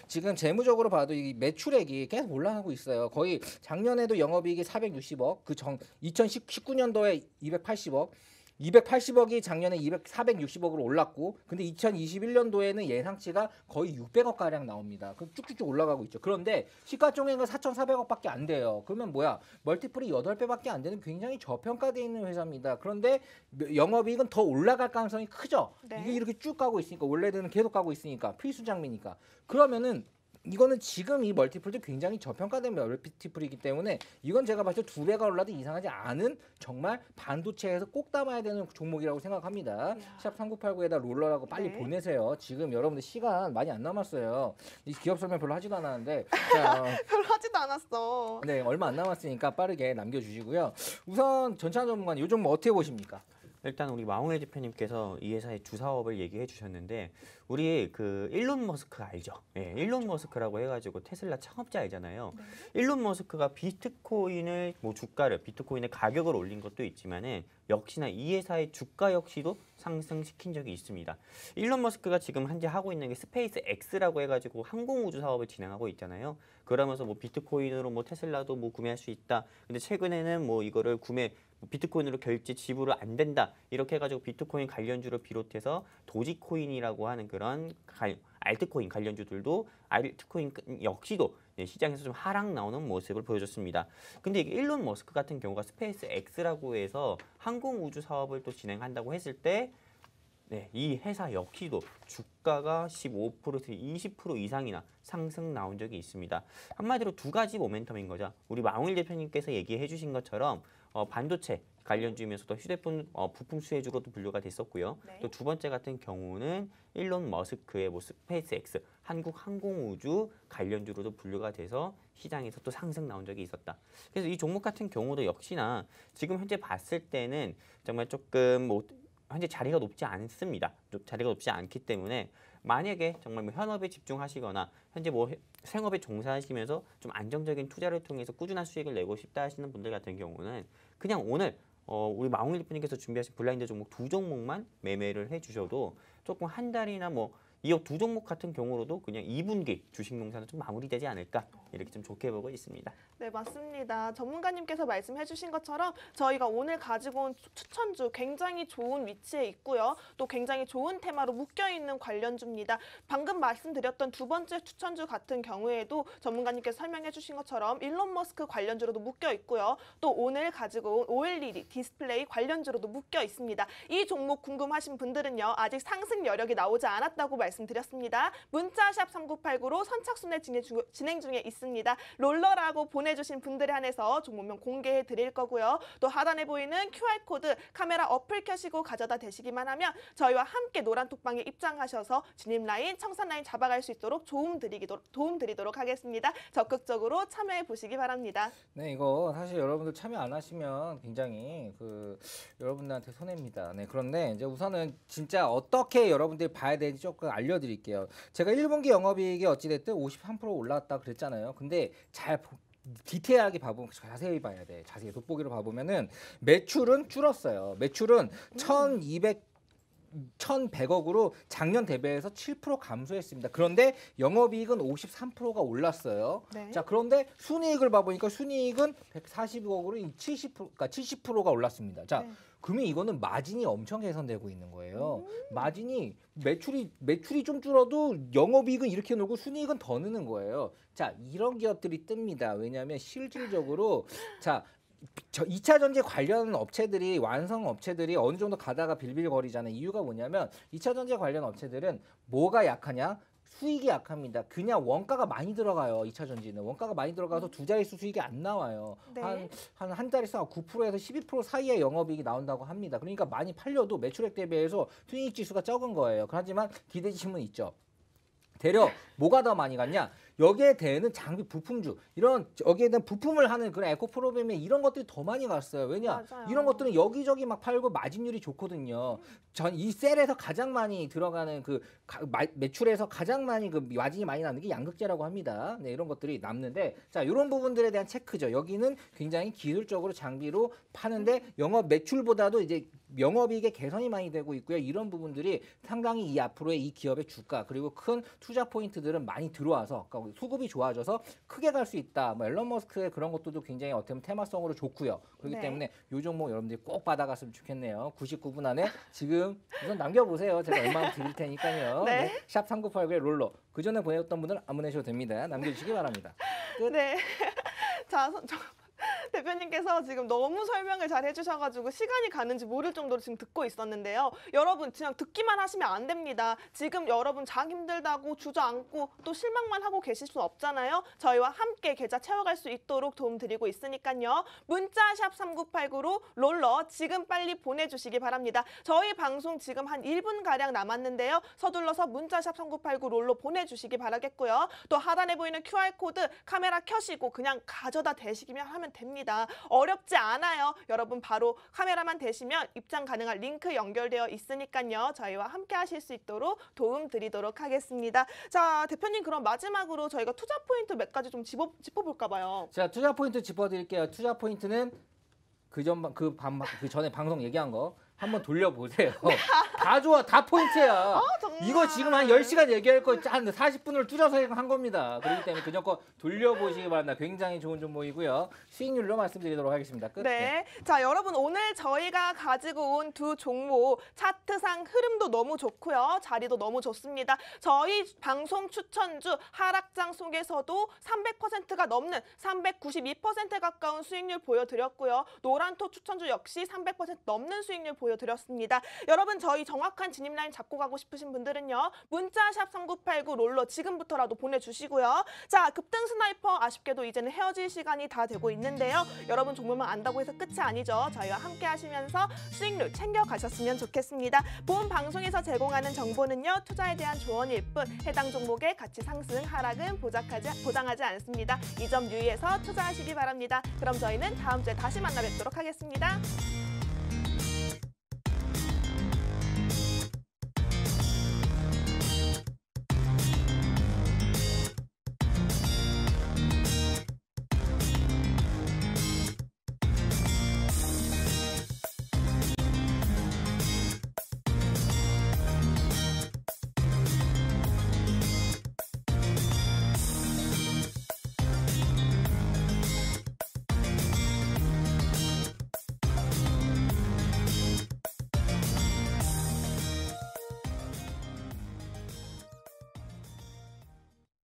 지금 재무적으로 봐도 이 매출액이 계속 올라가고 있어요. 거의 작년에도 영업이익이 460억, 2019년도에 280억이 작년에 460억으로 올랐고, 근데 2021년도에는 예상치가 거의 600억 가량 나옵니다. 그럼 쭉쭉쭉 올라가고 있죠. 그런데 시가총액은 4,400억밖에 안 돼요. 그러면 뭐야? 멀티플이 8배밖에 안 되는 굉장히 저평가되어 있는 회사입니다. 그런데 영업이익은 더 올라갈 가능성이 크죠. 네. 이게 이렇게 쭉 가고 있으니까 원래는 계속 가고 있으니까 필수 장비니까. 그러면은 이거는 지금 이 멀티플도 굉장히 저평가된 멀티플이기 때문에 이건 제가 봤을 때 2배가 올라도 이상하지 않은 정말 반도체에서 꼭 담아야 되는 종목이라고 생각합니다. 이야. 샵 3989에다 롤러라고 빨리 네. 보내세요. 지금 여러분들 시간 많이 안 남았어요. 이 기업 설명 별로 하지도 않았는데 자, 별로 하지도 않았어. 네, 얼마 안 남았으니까 빠르게 남겨주시고요. 우선 전찬 전문가님 요즘 뭐 어떻게 보십니까? 일단 우리 마홍일 대표님께서 이 회사의 주사업을 얘기해 주셨는데 우리 그 일론 머스크 알죠? 예, 일론 머스크라고 해가지고 테슬라 창업자이잖아요. 일론 머스크가 비트코인의 가격을 올린 것도 있지만은 역시나 이 회사의 주가 역시도 상승시킨 적이 있습니다. 일론 머스크가 지금 현재 하고 있는 게 스페이스 X라고 해가지고 항공우주 사업을 진행하고 있잖아요. 그러면서 뭐 비트코인으로 뭐 테슬라도 뭐 구매할 수 있다. 근데 최근에는 뭐 이거를 비트코인으로 결제 지불을 안 된다 이렇게 해가지고 비트코인 관련주를 비롯해서 도지코인이라고 하는 그런 알트코인 관련주들도 알트코인 역시도 시장에서 좀 하락 나오는 모습을 보여줬습니다. 근데 이게 일론 머스크 같은 경우가 스페이스 X라고 해서 항공우주 사업을 또 진행한다고 했을 때 이 회사 역시도 주가가 15%에서 20% 이상이나 상승 나온 적이 있습니다. 한마디로 두 가지 모멘텀인 거죠. 우리 마홍일 대표님께서 얘기해 주신 것처럼 반도체 관련주면서도 휴대폰 부품 수혜주로도 분류가 됐었고요. 네. 또 두 번째 같은 경우는 일론 머스크의 스페이스 X, 한국 항공우주 관련주로도 분류가 돼서 시장에서 또 상승 나온 적이 있었다. 그래서 이 종목 같은 경우도 역시나 지금 현재 봤을 때는 정말 조금 현재 자리가 높지 않습니다. 자리가 높지 않기 때문에 만약에 정말 현업에 집중하시거나 현재 생업에 종사하시면서 좀 안정적인 투자를 통해서 꾸준한 수익을 내고 싶다 하시는 분들 같은 경우는 그냥 오늘 우리 마홍일 대표님께서 준비하신 블라인드 종목 두 종목만 매매를 해주셔도 조금 한 달이나 이 두 종목 같은 경우로도 그냥 2분기 주식 농사는 좀 마무리되지 않을까 이렇게 좀 좋게 보고 있습니다. 네, 맞습니다. 전문가님께서 말씀해 주신 것처럼 저희가 오늘 가지고 온 추천주 굉장히 좋은 위치에 있고요. 또 굉장히 좋은 테마로 묶여있는 관련주입니다. 방금 말씀드렸던 두 번째 추천주 같은 경우에도 전문가님께서 설명해 주신 것처럼 일론 머스크 관련주로도 묶여 있고요. 또 오늘 가지고 온 OLED 디스플레이 관련주로도 묶여 있습니다. 이 종목 궁금하신 분들은요. 아직 상승 여력이 나오지 않았다고 말씀드렸습니다. 문자샵 3989로 선착순회 진행 중에 있습니다. 롤러라고 보내주신 분들에 한해서 종목명 공개해 드릴 거고요. 또 하단에 보이는 QR코드 카메라 어플 켜시고 가져다 대시기만 하면 저희와 함께 노란톡방에 입장하셔서 진입라인, 청산라인 잡아갈 수 있도록 도움 드리도록 하겠습니다. 적극적으로 참여해 보시기 바랍니다. 네, 이거 사실 여러분들 참여 안 하시면 굉장히 여러분들한테 손해입니다. 네, 그런데 이제 우선은 진짜 어떻게 여러분들이 봐야 되는지 조금 알려드릴게요. 제가 1분기 영업이익이 어찌됐든 53% 올라왔다 그랬잖아요. 근데 디테일하게 봐보면 자세히 봐야 돼. 자세히 돋보기로 봐보면은 매출은 줄었어요. 매출은 1,100억으로 작년 대비해서 7% 감소했습니다. 그런데 영업이익은 53%가 올랐어요. 네. 자, 그런데 순이익을 봐보니까 순이익은 140억으로 70%가 70%가 올랐습니다. 자, 네. 그러면 이거는 마진이 엄청 개선되고 있는 거예요. 마진이 매출이 좀 줄어도 영업이익은 이렇게 늘고 순이익은 더 느는 거예요. 자, 이런 기업들이 뜹니다. 왜냐하면 실질적으로 자. 2차 전지 관련 업체들이 완성 업체들이 어느 정도 가다가 빌빌거리잖아요. 이유가 뭐냐면 2차 전지 관련 업체들은 뭐가 약하냐? 수익이 약합니다. 그냥 원가가 많이 들어가요. 2차 전지는 원가가 많이 들어가서 두 자릿수 수익이 안 나와요. 네. 한 달에서 9%에서 12% 사이의 영업이익이 나온다고 합니다. 그러니까 많이 팔려도 매출액 대비해서 순이익 지수가 적은 거예요. 하지만 기대지심은 있죠. 대략 뭐가 더 많이 갔냐? 여기에 대해는 장비 부품주 여기에 대한 부품을 하는 그런 에코 프로그램에 이런 것들이 더 많이 갔어요. 왜냐? 맞아요. 이런 것들은 여기저기 막 팔고 마진율이 좋거든요. 이 셀에서 가장 많이 들어가는 매출에서 가장 많이 마진이 많이 나는 게 양극재라고 합니다. 네, 이런 것들이 남는데 자, 이런 부분들에 대한 체크죠. 여기는 굉장히 기술적으로 장비로 파는데 영업 매출보다도 이제 영업이익의 개선이 많이 되고 있고요. 이런 부분들이 상당히 이 앞으로의 이 기업의 주가 그리고 큰 투자 포인트들은 많이 들어와서 그러니까 수급이 좋아져서 크게 갈 수 있다. 앨런 머스크의 그런 것들도 굉장히 어떻게 보면 테마성으로 좋고요. 그렇기 네. 때문에 이 종목 여러분들이 꼭 받아갔으면 좋겠네요. 99분 안에 지금 우선 남겨보세요. 제가 얼마 드릴 테니까요. 네. 네. 샵 3989의 롤러. 그 전에 보냈던 분들은 안 보내셔도 됩니다. 남겨주시기 바랍니다. 끝. 네. 자, 대표님께서 지금 너무 설명을 잘 해주셔가지고 시간이 가는지 모를 정도로 지금 듣고 있었는데요. 여러분 그냥 듣기만 하시면 안 됩니다. 지금 여러분 장 힘들다고 주저앉고 또 실망만 하고 계실 수 없잖아요. 저희와 함께 계좌 채워갈 수 있도록 도움드리고 있으니까요. 문자 샵 3989로 롤러 지금 빨리 보내주시기 바랍니다. 저희 방송 지금 한 1분가량 남았는데요. 서둘러서 문자 샵 3989 롤러 보내주시기 바라겠고요. 또 하단에 보이는 QR코드 카메라 켜시고 그냥 가져다 대시기만 하면 됩니다. 어렵지 않아요. 여러분 바로 카메라만 대시면 입장 가능한 링크 연결되어 있으니까요. 저희와 함께 하실 수 있도록 도움 드리도록 하겠습니다. 자, 대표님 그럼 마지막으로 저희가 투자 포인트 몇 가지 좀 짚어볼까 봐요. 자, 투자 포인트 짚어드릴게요. 투자 포인트는 그 전에 방송 얘기한 거 한번 돌려보세요. 다 좋아. 다 포인트야. 정말. 이거 지금 한 10시간 얘기할 거 한 40분을 줄여서 한 겁니다. 그렇기 때문에 그냥 거 돌려보시기 바랍니다. 굉장히 좋은 종목이고요. 수익률로 말씀드리도록 하겠습니다. 끝. 네. 자, 여러분 오늘 저희가 가지고 온 두 종목 차트상 흐름도 너무 좋고요. 자리도 너무 좋습니다. 저희 방송 추천주 하락장 속에서도 300%가 넘는 392% 가까운 수익률 보여드렸고요. 노란토 추천주 역시 300% 넘는 수익률 보여드렸습니다. 여러분 저희 정확한 진입 라인 잡고 가고 싶으신 분들은요. 문자샵 3989 롤러 지금부터라도 보내주시고요. 자, 급등 스나이퍼 아쉽게도 이제는 헤어질 시간이 다 되고 있는데요. 여러분 종목만 안다고 해서 끝이 아니죠. 저희와 함께 하시면서 수익률 챙겨가셨으면 좋겠습니다. 본 방송에서 제공하는 정보는요. 투자에 대한 조언일 뿐 해당 종목의 가치 상승, 하락은 보장하지 않습니다. 이 점 유의해서 투자하시기 바랍니다. 그럼 저희는 다음 주에 다시 만나 뵙도록 하겠습니다.